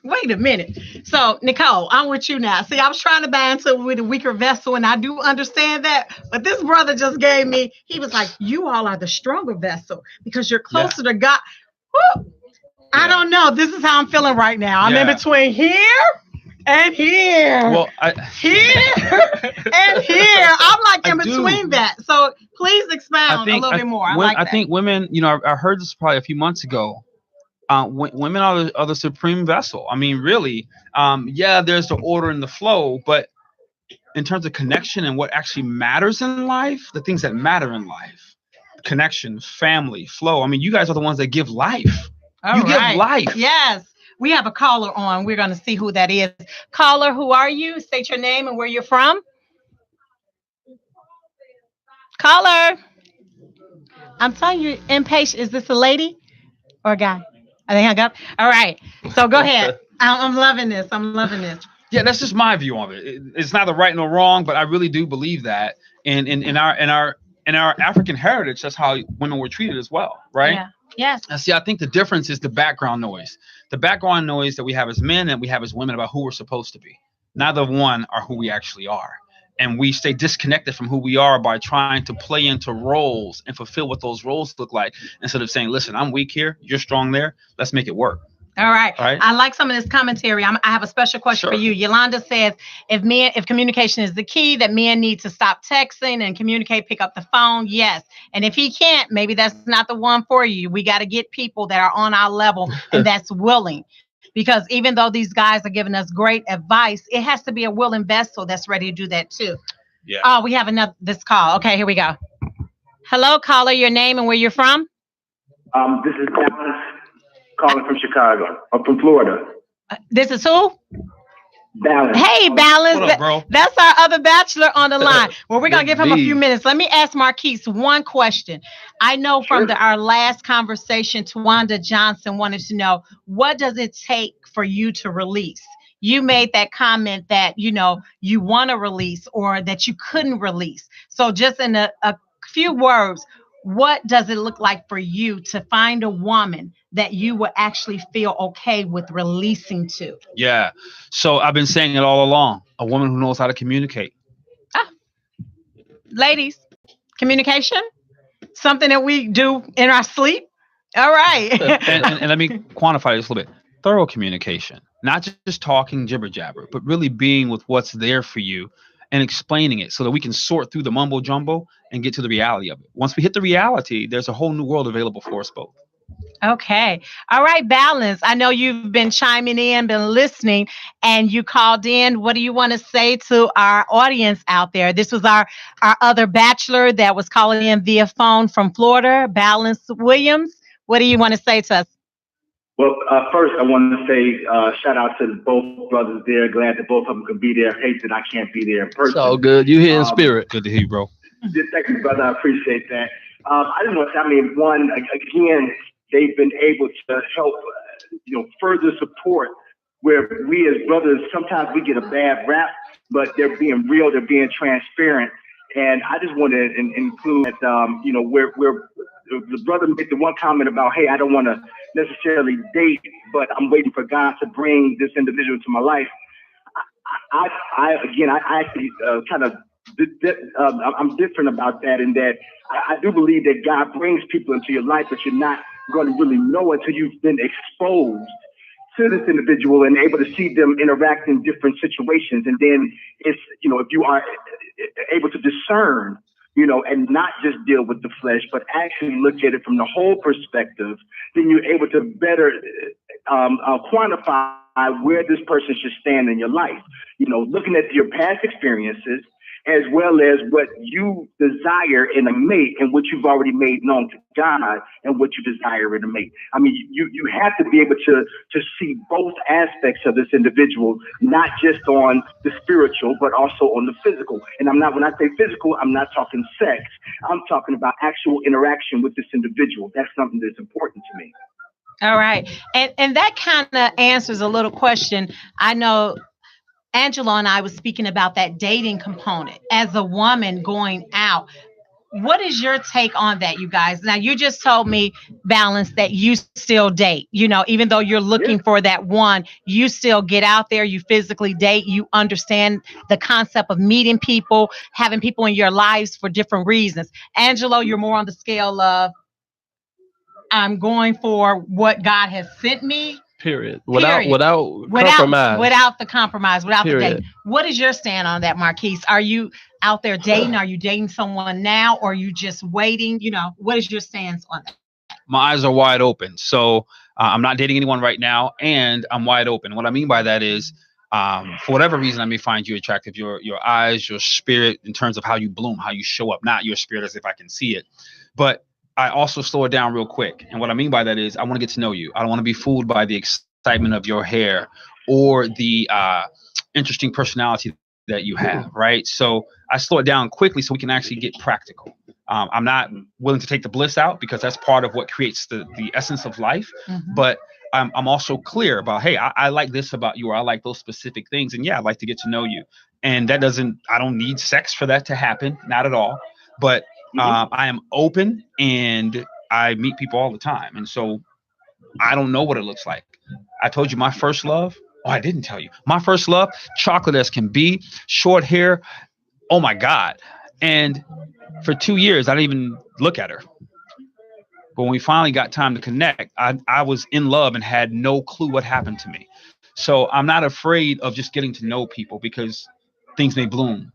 Wait a minute. So, Nicole, I'm with you now. See, I was trying to buy into with a weaker vessel, and I do understand that. But this brother just gave me, he was like, you all are the stronger vessel because you're closer to God. Woo! I don't know. This is how I'm feeling right now. I'm in between here and here. Well, here and here. I'm like in between that. So please expound a little bit more. I think women, I heard this probably a few months ago. Women are the supreme vessel. I mean, really, there's the order and the flow, but in terms of connection and what actually matters in life, the things that matter in life, connection, family, flow. I mean, you guys are the ones that give life. You give life. Yes. We have a caller on. We're going to see who that is. Caller, who are you? State your name and where you're from. Caller. I'm telling you, impatient. Is this a lady or a guy? I think I got. All right. So go ahead. I'm loving this. Yeah, that's just my view of it. It's neither right nor wrong, but I really do believe that in our African heritage, that's how women were treated as well, right? Yeah. Yes. And see, I think the difference is the background noise. The background noise that we have as men and we have as women about who we're supposed to be. Neither one are who we actually are. And we stay disconnected from who we are by trying to play into roles and fulfill what those roles look like instead of saying, listen, I'm weak here, you're strong there, let's make it work. All right. I like some of this commentary. I have a special question for you. Yolanda says, if communication is the key, that men need to stop texting and communicate, pick up the phone. Yes. And if he can't, maybe that's not the one for you. We got to get people that are on our level and that's willing. Because even though these guys are giving us great advice, it has to be a willing vessel that's ready to do that too. Yeah. Oh, we have this call. Okay, here we go. Hello, caller, your name and where you're from? This is Dallas. Calling from Chicago, or from Florida. This is who? Balance. Hey, Balance. What up, bro? That's our other bachelor on the line. Well, we're going to give him a few minutes. Let me ask Marquise one question. I know from our last conversation, Tawanda Johnson wanted to know, what does it take for you to release? You made that comment that, you want to release or that you couldn't release. So just in a few words, what does it look like for you to find a woman that you would actually feel okay with releasing to? Yeah. So I've been saying it all along. A woman who knows how to communicate. Ladies, communication, something that we do in our sleep. All right. and let me quantify this a little bit. Thorough communication, not just talking jibber jabber, but really being with what's there for you and explaining it so that we can sort through the mumbo jumbo and get to the reality of it. Once we hit the reality, there's a whole new world available for us both. Okay. All right, Balance. I know you've been chiming in, been listening, and you called in. What do you want to say to our audience out there? This was our other bachelor that was calling in via phone from Florida, Balance Williams. What do you want to say to us? Well, first, I want to say shout out to both brothers there. Glad that both of them could be there. Hate that I can't be there in person. So good. You here in spirit. Good to hear you, bro. Thank you, brother. I appreciate that. I just want to say, one, again, they've been able to help, further support where we as brothers, sometimes we get a bad rap, but they're being real, they're being transparent. And I just want to include that, where the brother made the one comment about, hey, I don't want to necessarily date, but I'm waiting for God to bring this individual into my life. I actually kind of, I'm different about that in that I do believe that God brings people into your life, but you're not going to really know until you've been exposed to this individual and able to see them interact in different situations. And then it's, if you are able to discern, and not just deal with the flesh, but actually look at it from the whole perspective, then you're able to better quantify where this person should stand in your life. Looking at your past experiences, as well as what you desire in a mate and what you've already made known to God and what you desire in a mate. You have to be able to see both aspects of this individual, not just on the spiritual, but also on the physical. And when I say physical, I'm not talking sex. I'm talking about actual interaction with this individual. That's something that's important to me. All right. And that kind of answers a little question. I know Angela and I was speaking about that dating component as a woman going out. What is your take on that, you guys? Now, you just told me, Balance, that you still date, even though you're looking for that one, you still get out there, you physically date, you understand the concept of meeting people, having people in your lives for different reasons. Angelo, you're more on the scale of, I'm going for what God has sent me. Period. Without compromise. Without the compromise, without the Period. date. What is your stand on that, Marquise? Are you out there dating? Are you dating someone now? Or are you just waiting? What is your stance on that? My eyes are wide open. So I'm not dating anyone right now, and I'm wide open. What I mean by that is, for whatever reason, I may find you attractive. Your eyes, your spirit, in terms of how you bloom, how you show up, not your spirit as if I can see it. But I also slow it down real quick. And what I mean by that is I want to get to know you. I don't want to be fooled by the excitement of your hair or the interesting personality that you have, right? So I slow it down quickly so we can actually get practical. I'm not willing to take the bliss out because that's part of what creates the essence of life. Mm-hmm. But I'm also clear about, hey, I like this about you, or I like those specific things. And yeah, I'd like to get to know you. And I don't need sex for that to happen. Not at all. But I am open and I meet people all the time. And so I don't know what it looks like. I told you my first love. Oh, I didn't tell you. My first love, chocolate as can be, short hair. Oh, my God. And for 2 years, I didn't even look at her. But when we finally got time to connect, I was in love and had no clue what happened to me. So I'm not afraid of just getting to know people because things may bloom.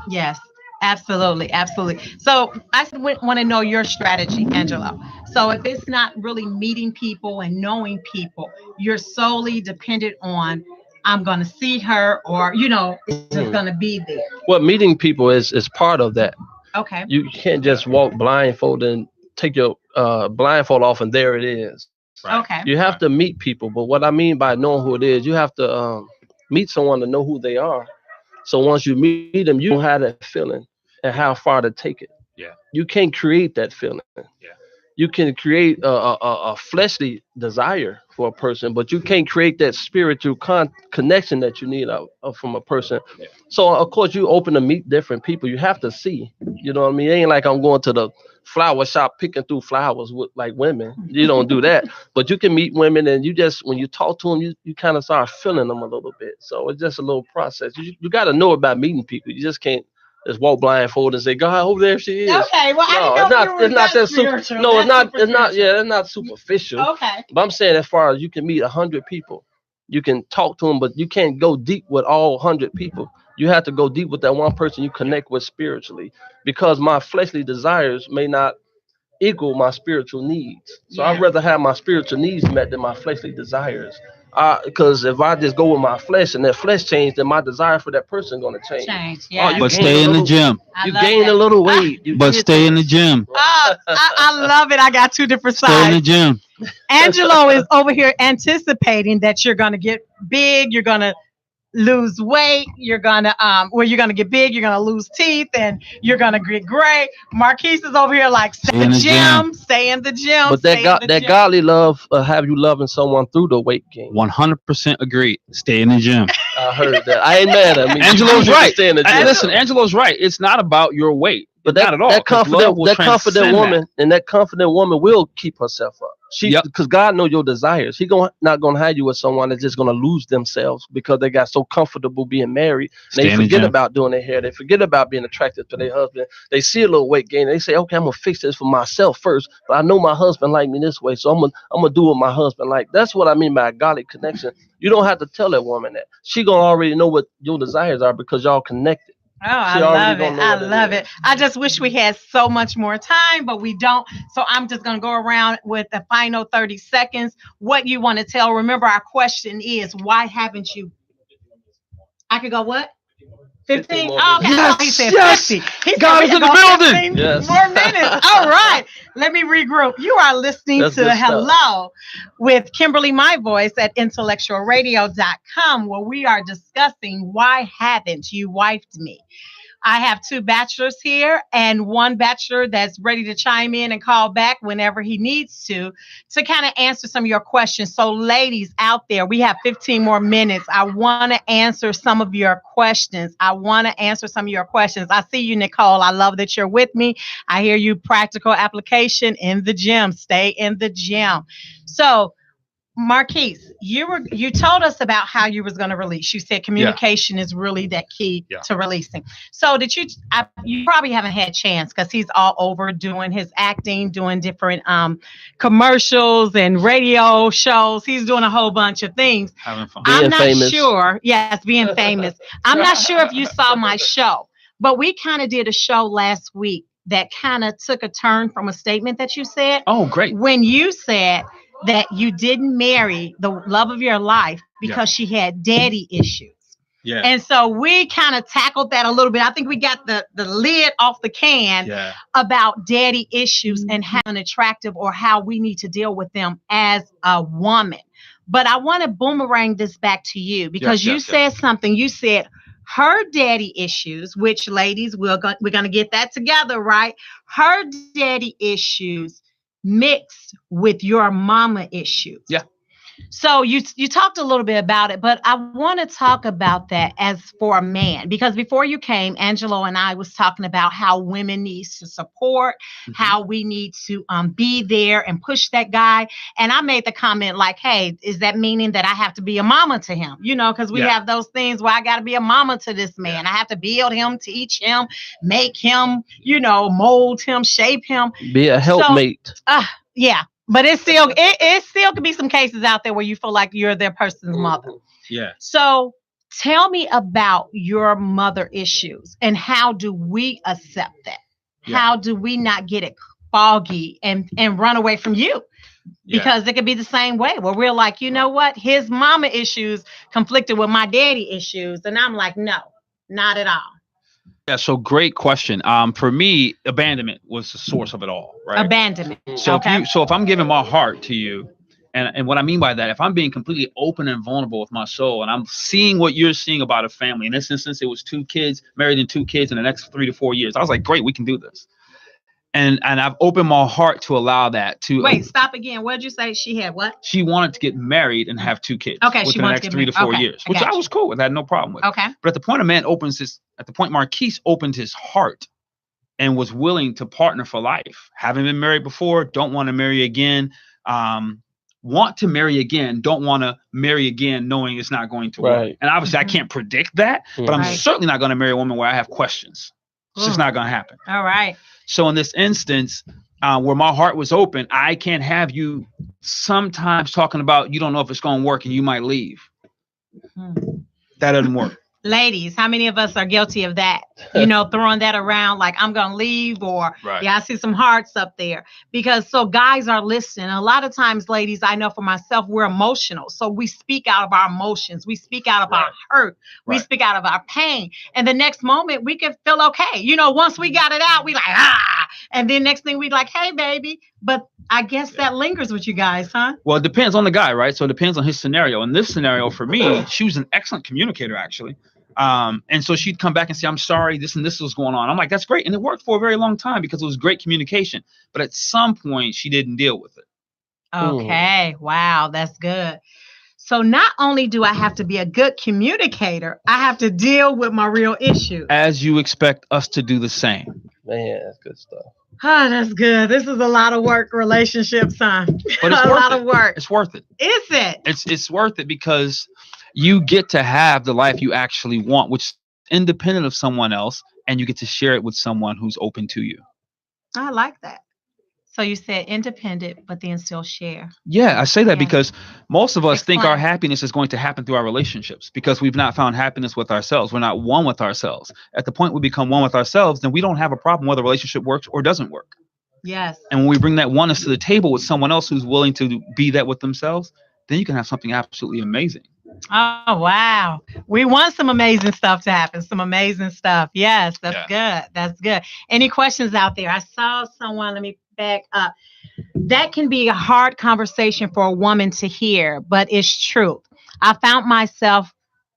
Yes. Absolutely. Absolutely. So I want to know your strategy, Angelo. So if it's not really meeting people and knowing people, you're solely dependent on, I'm going to see her, or, it's just going to be there. Well, meeting people is part of that. Okay. You can't just walk blindfolded and take your blindfold off and there it is. Right. Okay. You have to meet people. But what I mean by knowing who it is, you have to meet someone to know who they are. So once you meet them, you don't have that feeling and how far to take it. Yeah. You can't create that feeling. Yeah. You can create a fleshly desire for a person, but you can't create that spiritual connection that you need from a person. Yeah. So of course you open to meet different people. You have to see. You know what I mean? It ain't like I'm going to the flower shop picking through flowers with like women. You don't do that. But you can meet women, and you just, when you talk to them, you kind of start feeling them a little bit. So it's just a little process. You got to know about meeting people. You just can't just walk blindfold and say, God, over there she is. Okay, well, no, it's not that super. No, it's not. Yeah, it's not superficial. Okay. But I'm saying, as far as you can meet 100 people, you can talk to them, but you can't go deep with all 100 people. You have to go deep with that one person you connect with spiritually, because my fleshly desires may not equal my spiritual needs. So I'd rather have my spiritual needs met than my fleshly desires. Because if I just go with my flesh and that flesh change, then my desire for that person going to change. Yeah. But stay in the gym. You gain a little weight. But stay in the gym. I love it. I got two different sides. Stay in the gym. Angelo is over here anticipating that you're going to get big. You're going to lose weight. You're going to you're going to get big. You're going to lose teeth, and you're going to get gray. Marquise is over here like, stay in the gym. Stay in the gym. But that godly love have you loving someone through the weight gain. 100% agreed. Stay in the gym. I heard that. I ain't mad at me. Angelo's right. Stay in the gym. Listen, Angelo's right. It's not about your weight. But not at all. That confident woman will keep herself up. Because God knows your desires. He not gonna have you with someone that's just gonna lose themselves because they got so comfortable being married. They forget about doing their hair. They forget about being attracted to their husband. They see a little weight gain. They say, okay, I'm gonna fix this for myself first. But I know my husband like me this way, so I'm gonna do what my husband like. That's what I mean by a godly connection. You don't have to tell that woman that. She gonna already know what your desires are because y'all connected. Oh, I love it. I love it. I just wish we had so much more time, but we don't. So I'm just going to go around with the final 30 seconds. What you want to tell. Remember, our question is, why haven't you? I could go what? 15? Oh, okay. Yes, he said yes. 50. He God is in the building. Yes. More minutes. All right. Let me regroup. You are listening to Hello with Kimberly, my voice, at IntellectualRadio.com, where we are discussing why haven't you wifed me? I have two bachelors here and one bachelor that's ready to chime in and call back whenever he needs to kind of answer some of your questions. So ladies out there, we have 15 more minutes. I want to answer some of your questions. I see you, Nicole. I love that you're with me. I hear you. Practical application in the gym. Stay in the gym. So Marquise, you told us about how you was going to release. You said communication is really that key to releasing. So did you? You probably haven't had a chance because he's all over doing his acting, doing different commercials and radio shows. He's doing a whole bunch of things. Having fun. I'm not sure. Yes, being famous. I'm not sure if you saw my show, but we kind of did a show last week that kind of took a turn from a statement that you said. Oh, great. When you said that you didn't marry the love of your life because she had daddy issues. Yeah. And so we kind of tackled that a little bit. I think we got the lid off the can about daddy issues and how unattractive or how we need to deal with them as a woman. But I want to boomerang this back to you because you said something. You said her daddy issues, which ladies, we're going to get that together, right? Her daddy issues mixed with your mama issues. Yeah. So you talked a little bit about it, but I want to talk about that as for a man, because before you came, Angelo and I was talking about how women need to support, how we need to be there and push that guy. And I made the comment like, hey, is that meaning that I have to be a mama to him? You know, because we have those things where I got to be a mama to this man. I have to build him, teach him, make him, you know, mold him, shape him. Be a helpmate. Yeah. But it still could be some cases out there where you feel like you're their person's mother. Yeah. So tell me about your mother issues and how do we accept that? Yeah. How do we not get it foggy and run away from you? Because it could be the same way where we're like, you know what? His mama issues conflicted with my daddy issues. And I'm like, no, not at all. Yeah, so great question. For me, abandonment was the source of it all, right? Abandonment. So if I'm giving my heart to you, and what I mean by that, if I'm being completely open and vulnerable with my soul, and I'm seeing what you're seeing about a family, in this instance, it was 2 kids, married and 2 kids in the next 3 to 4 years. I was like, great, we can do this. And I've opened my heart to allow that to. Wait, stop again. What did you say? She had what? She wanted to get married and have 2 kids. Okay, within the next 3 to 4 years, which I was cool with. I had no problem with. Okay. But at the point Marquise opened his heart and was willing to partner for life. Haven't been married before, don't want to marry again. Want to marry again, don't want to marry again, knowing it's not going to work. And obviously, I can't predict that, but I'm certainly not going to marry a woman where I have questions. It's just not going to happen. All right. So in this instance, where my heart was open, I can't have you sometimes talking about you don't know if it's going to work and you might leave. That doesn't work. Ladies, how many of us are guilty of that? You know, throwing that around like I'm going to leave or I see some hearts up there because so guys are listening. A lot of times, ladies, I know for myself, we're emotional. So we speak out of our emotions. We speak out of our hurt. We speak out of our pain. And the next moment we can feel okay. You know, once we got it out, we like, and then next thing we like, hey, baby. But I guess that lingers with you guys, huh? Well, it depends on the guy, right? So it depends on his scenario. In this scenario, for me, she was an excellent communicator, actually. And so she'd come back and say, I'm sorry, this and this was going on. I'm like, that's great. And it worked for a very long time because it was great communication. But at some point, she didn't deal with it. Okay. Wow. That's good. So not only do I have to be a good communicator, I have to deal with my real issues. As you expect us to do the same. Man, that's good stuff. Oh, that's good. This is a lot of work, relationships, huh? But it's a lot of work. It's worth it. Is it? It's worth it because you get to have the life you actually want, which is independent of someone else, and you get to share it with someone who's open to you. I like that. So you said independent, but then still share. Yeah, I say that because most of us think our happiness is going to happen through our relationships because we've not found happiness with ourselves. We're not one with ourselves. At the point we become one with ourselves, then we don't have a problem whether a relationship works or doesn't work. Yes. And when we bring that oneness to the table with someone else who's willing to be that with themselves, then you can have something absolutely amazing. Oh, wow. We want some amazing stuff to happen. Some amazing stuff. Yes, that's good. That's good. Any questions out there? I saw someone, let me back up. That can be a hard conversation for a woman to hear, but it's truth. I found myself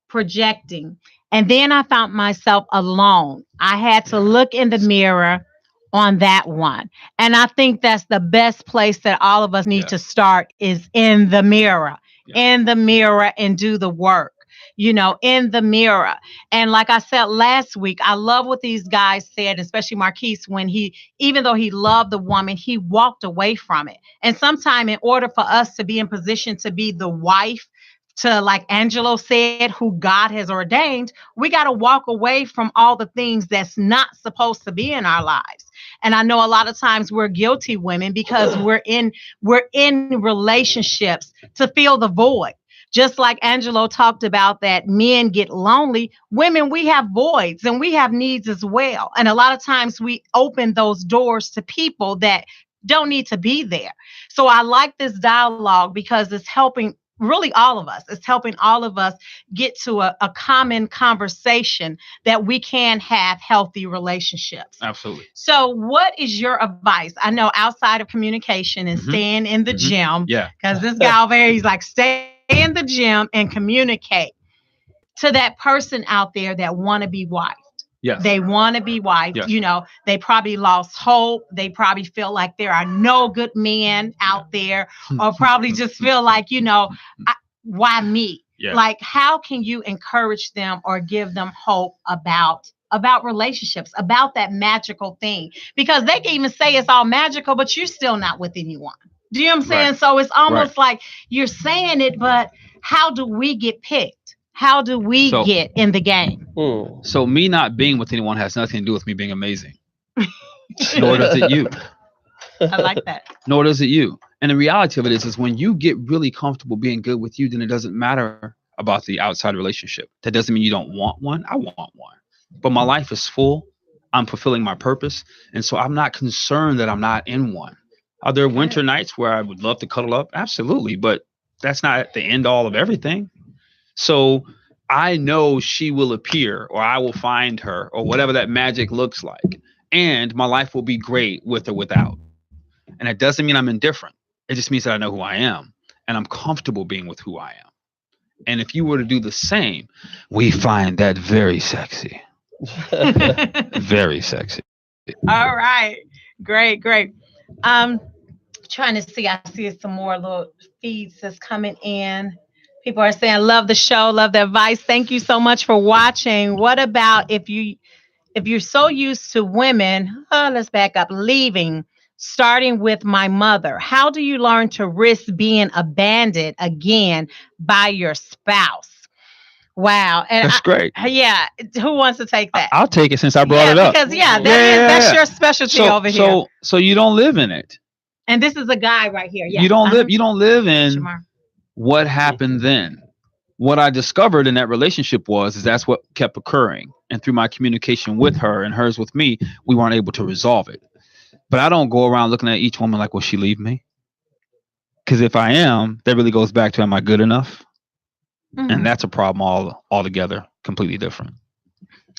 projecting, and then I found myself alone. I had to look in the mirror on that one. And I think that's the best place that all of us need to start is in the mirror. In the mirror and do the work. in the mirror. And like I said last week, I love what these guys said, especially Marquise, when even though he loved the woman, he walked away from it. And sometimes in order for us to be in position to be the wife to, like Angelo said, who God has ordained, we got to walk away from all the things that's not supposed to be in our lives. And I know a lot of times we're guilty women because we're in relationships to fill the void. Just like Angelo talked about that men get lonely, women, we have voids and we have needs as well. And a lot of times we open those doors to people that don't need to be there. So I like this dialogue because it's helping really all of us. It's helping all of us get to a common conversation that we can have healthy relationships. Absolutely. So what is your advice? I know outside of communication and staying in the gym, because this guy over here, he's like, stay in the gym and communicate to that person out there that want to be wifed. Yes. They want to be wife. Yes. They probably lost hope. They probably feel like there are no good men out there, or probably just feel like, why me? Yeah. Like, how can you encourage them or give them hope about relationships, about that magical thing? Because they can even say it's all magical, but you're still not with anyone. Do you know what I'm saying? Right. So it's almost like you're saying it, but how do we get picked? How do we get in the game? So me not being with anyone has nothing to do with me being amazing. Nor does it you. I like that. Nor does it you. And the reality of it is when you get really comfortable being good with you, then it doesn't matter about the outside relationship. That doesn't mean you don't want one. I want one. But my life is full. I'm fulfilling my purpose. And so I'm not concerned that I'm not in one. Are there winter nights where I would love to cuddle up? Absolutely. But that's not the end all of everything. So I know she will appear, or I will find her, or whatever that magic looks like. And my life will be great with or without. And it doesn't mean I'm indifferent. It just means that I know who I am and I'm comfortable being with who I am. And if you were to do the same, we find that very sexy. Very sexy. All right. Great. Trying to see. I see some more little feeds that's coming in. People are saying, love the show, love the advice. Thank you so much for watching. What about if you're so used to women, let's back up, leaving, starting with my mother. How do you learn to risk being abandoned again by your spouse? Wow. And that's great. Yeah. Who wants to take that? I'll take it since I brought it up. Because that's your specialty over here. So you don't live in it. And this is a guy right here. Yeah. You don't live in Shamar. What happened then. What I discovered in that relationship is that's what kept occurring. And through my communication with her and hers with me, we weren't able to resolve it. But I don't go around looking at each woman like, will she leave me? Because if I am, that really goes back to, am I good enough? Mm-hmm. And that's a problem altogether, completely different.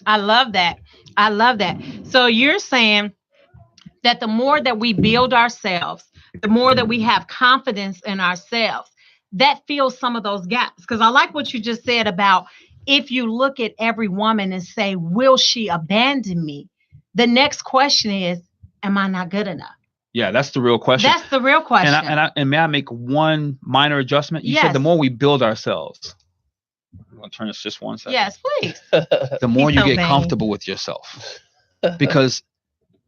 I love that. So you're saying that the more that we build ourselves, the more that we have confidence in ourselves, that fills some of those gaps. Because I like what you just said about if you look at every woman and say, will she abandon me? The next question is, am I not good enough? Yeah, that's the real question. That's the real question. And may I make one minor adjustment? You said the more we build ourselves. I'm going to turn this just one second. Yes, please. The more you get comfortable with yourself. Because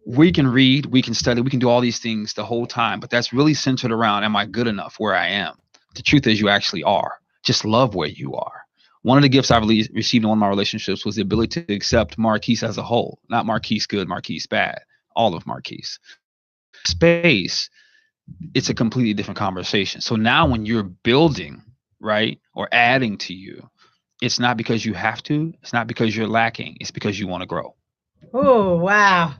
we can read, we can study, we can do all these things the whole time. But that's really centered around, am I good enough where I am? The truth is you actually are. Just love where you are. One of the gifts I've received in one of my relationships was the ability to accept Marquise as a whole. Not Marquise good, Marquise bad. All of Marquise. Space, it's a completely different conversation. So now when you're building, right, or adding to you, it's not because you have to. It's not because you're lacking. It's because you want to grow. Oh, wow.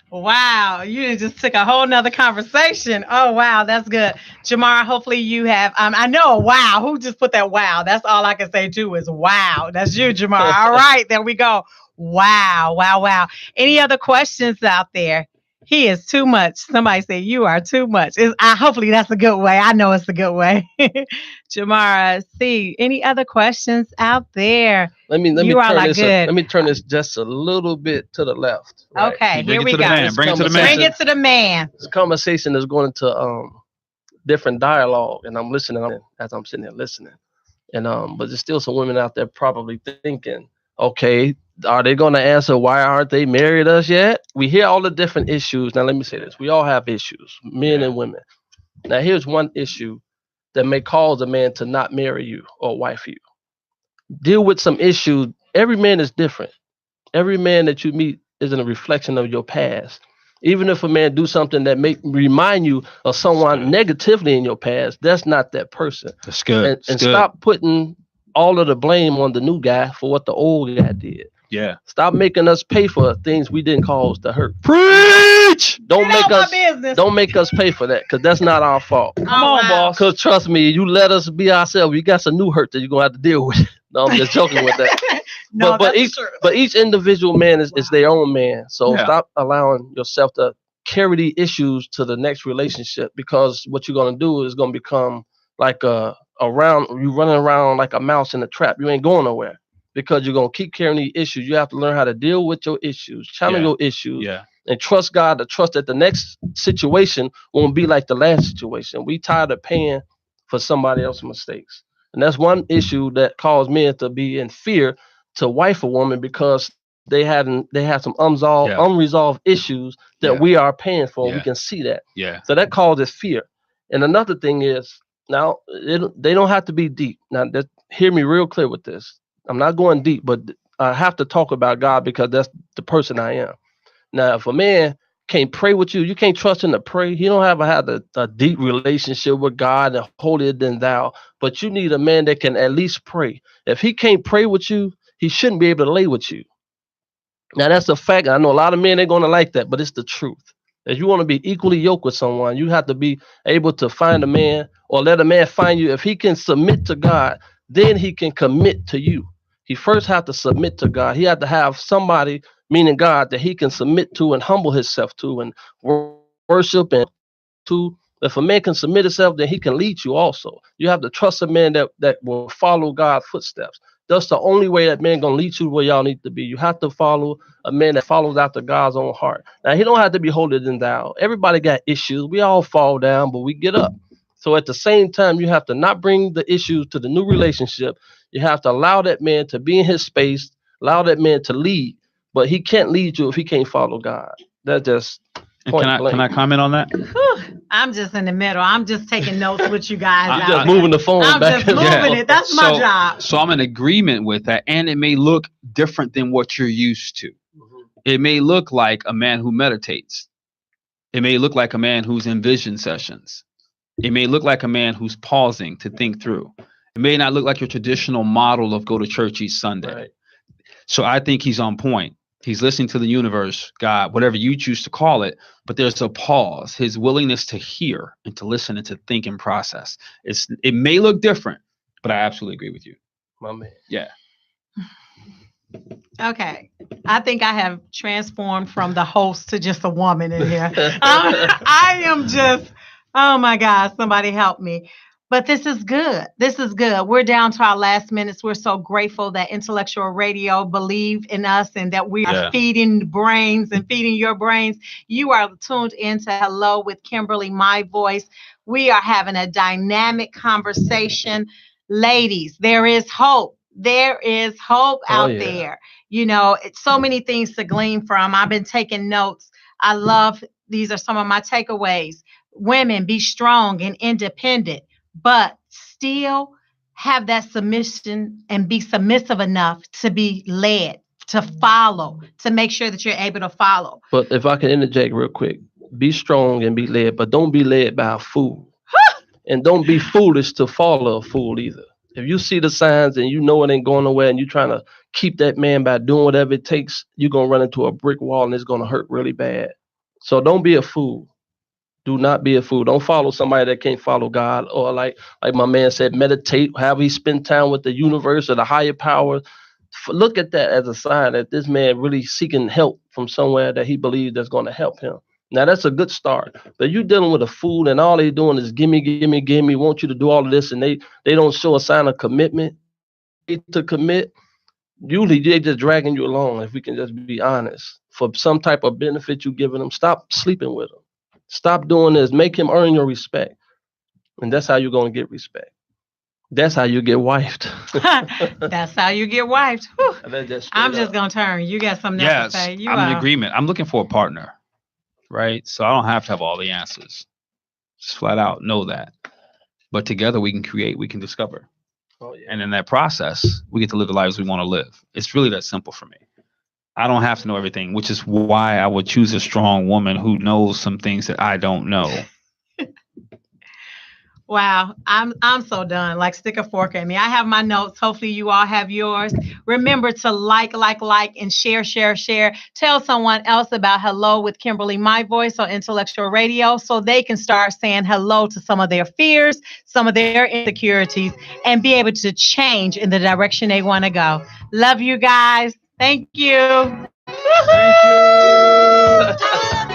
Wow, you just took a whole nother conversation. Oh, wow, that's good. Jamar, hopefully you have, I know, wow, who just put that wow? That's all I can say too is wow. That's you, Jamar. All right, there we go. Wow. Any other questions out there? He is too much. Somebody say you are too much. Hopefully that's a good way. I know it's a good way. Jamara, see, any other questions out there? Let me turn this just a little bit to the left. Right? Okay, here we go. Bring it to the man. Bring it to the man. This conversation is going into different dialogue, and I'm listening as I'm sitting here listening. And but there's still some women out there probably thinking, okay, are they going to answer why aren't they married us yet? We hear all the different issues. Now let me say this: we all have issues, men and women. Now here's one issue that may cause a man to not marry you or wife you. Deal with some issues. Every man is different. Every man that you meet isn't a reflection of your past. Even if a man do something that make remind you of someone negatively in your past, that's not that person. That's good. And stop putting all of the blame on the new guy for what the old guy did. Yeah. Stop making us pay for things we didn't cause to hurt. Preach. Don't make us pay for that, because that's not our fault. Come on, boss. Because trust me, you let us be ourselves, you got some new hurt that you're gonna have to deal with. No, I'm just joking with that. But each individual man is their own man. So stop allowing yourself to carry the issues to the next relationship, because what you're gonna do is gonna become like you running around like a mouse in a trap. You ain't going nowhere, because you're gonna keep carrying the issues. You have to learn how to deal with your issues, channel your issues, and trust God, to trust that the next situation won't be like the last situation. We tired of paying for somebody else's mistakes. And that's one issue that caused men to be in fear to wife a woman, because they had some unresolved issues that we are paying for. We can see that. Yeah. So that causes fear. And another thing is, now they don't have to be deep. Now hear me real clear with this. I'm not going deep, but I have to talk about God, because that's the person I am. Now, if a man can't pray with you, you can't trust him to pray. He don't have a deep relationship with God and holier than thou. But you need a man that can at least pray. If he can't pray with you, he shouldn't be able to lay with you. Now, that's a fact. I know a lot of men ain't going to like that, but it's the truth. If you want to be equally yoked with someone, you have to be able to find a man, or let a man find you. If he can submit to God, then he can commit to you. He first have to submit to God. He had to have somebody, meaning God, that he can submit to and humble himself to and worship and to. If a man can submit himself, then he can lead you also. You have to trust a man that will follow God's footsteps. That's the only way that man gonna lead you where y'all need to be. You have to follow a man that follows after God's own heart. Now, he don't have to be holier than thou. Everybody got issues. We all fall down, but we get up. So at the same time, you have to not bring the issues to the new relationship. You have to allow that man to be in his space, allow that man to lead, but he can't lead you if he can't follow God. That's just point blank. Can I comment on that? I'm just in the middle. I'm just taking notes with you guys. I'm just moving the phone I'm back. just moving it. That's my job. So I'm in agreement with that, and it may look different than what you're used to. It may look like a man who meditates. It may look like a man who's in vision sessions. It may look like a man who's pausing to think through. It may not look like your traditional model of go to church each Sunday. Right. So I think he's on point. He's listening to the universe, God, whatever you choose to call it, but there's a pause, his willingness to hear and to listen and to think and process. It may look different, but I absolutely agree with you. My man. Yeah. Okay. I think I have transformed from the host to just a woman in here. I am just, oh my God, somebody help me. But this is good. This is good. We're down to our last minutes. We're so grateful that Intellectual Radio believe in us and that we are feeding brains and feeding your brains. You are tuned into Hello with Kimberly, my voice. We are having a dynamic conversation. Ladies, there is hope. There is hope out there. You know, it's so many things to glean from. I've been taking notes. I love, these are some of my takeaways. Women, be strong and independent, but still have that submission and be submissive enough to be led, to follow, to make sure that you're able to follow. But if I can interject real quick, be strong and be led, but don't be led by a fool. And don't be foolish to follow a fool either. If you see the signs and you know it ain't going nowhere and you're trying to keep that man by doing whatever it takes, you're going to run into a brick wall and it's going to hurt really bad. So don't be a fool. Do not be a fool. Don't follow somebody that can't follow God, or like my man said, meditate, have he spend time with the universe or the higher power. Look at that as a sign that this man really seeking help from somewhere that he believes that's going to help him. Now, that's a good start. But you dealing with a fool and all they doing is gimme, want you to do all of this, and they don't show a sign of commitment to commit. Usually they just dragging you along, if we can just be honest. For some type of benefit you giving them, stop sleeping with them. Stop doing this. Make him earn your respect. And that's how you're going to get respect. That's how you get wifed. That's how you get wiped. Whew. And then just I'm straight just up. gonna turn. You got something else Yes, to say? You I'm in are. agreement. I'm looking for a partner, right? So I don't have to have all the answers. Just flat out know that. But together we can create, we can discover. Oh, yeah. And in that process, we get to live the lives we want to live. It's really that simple for me. I don't have to know everything, which is why I would choose a strong woman who knows some things that I don't know. Wow, I'm so done. Like, stick a fork at me. I have my notes. Hopefully you all have yours. Remember to like, and share. Tell someone else about Hello with Kimberly, my voice on Intellectual Radio, so they can start saying hello to some of their fears, some of their insecurities, and be able to change in the direction they want to go. Love you guys. Thank you. Thank you.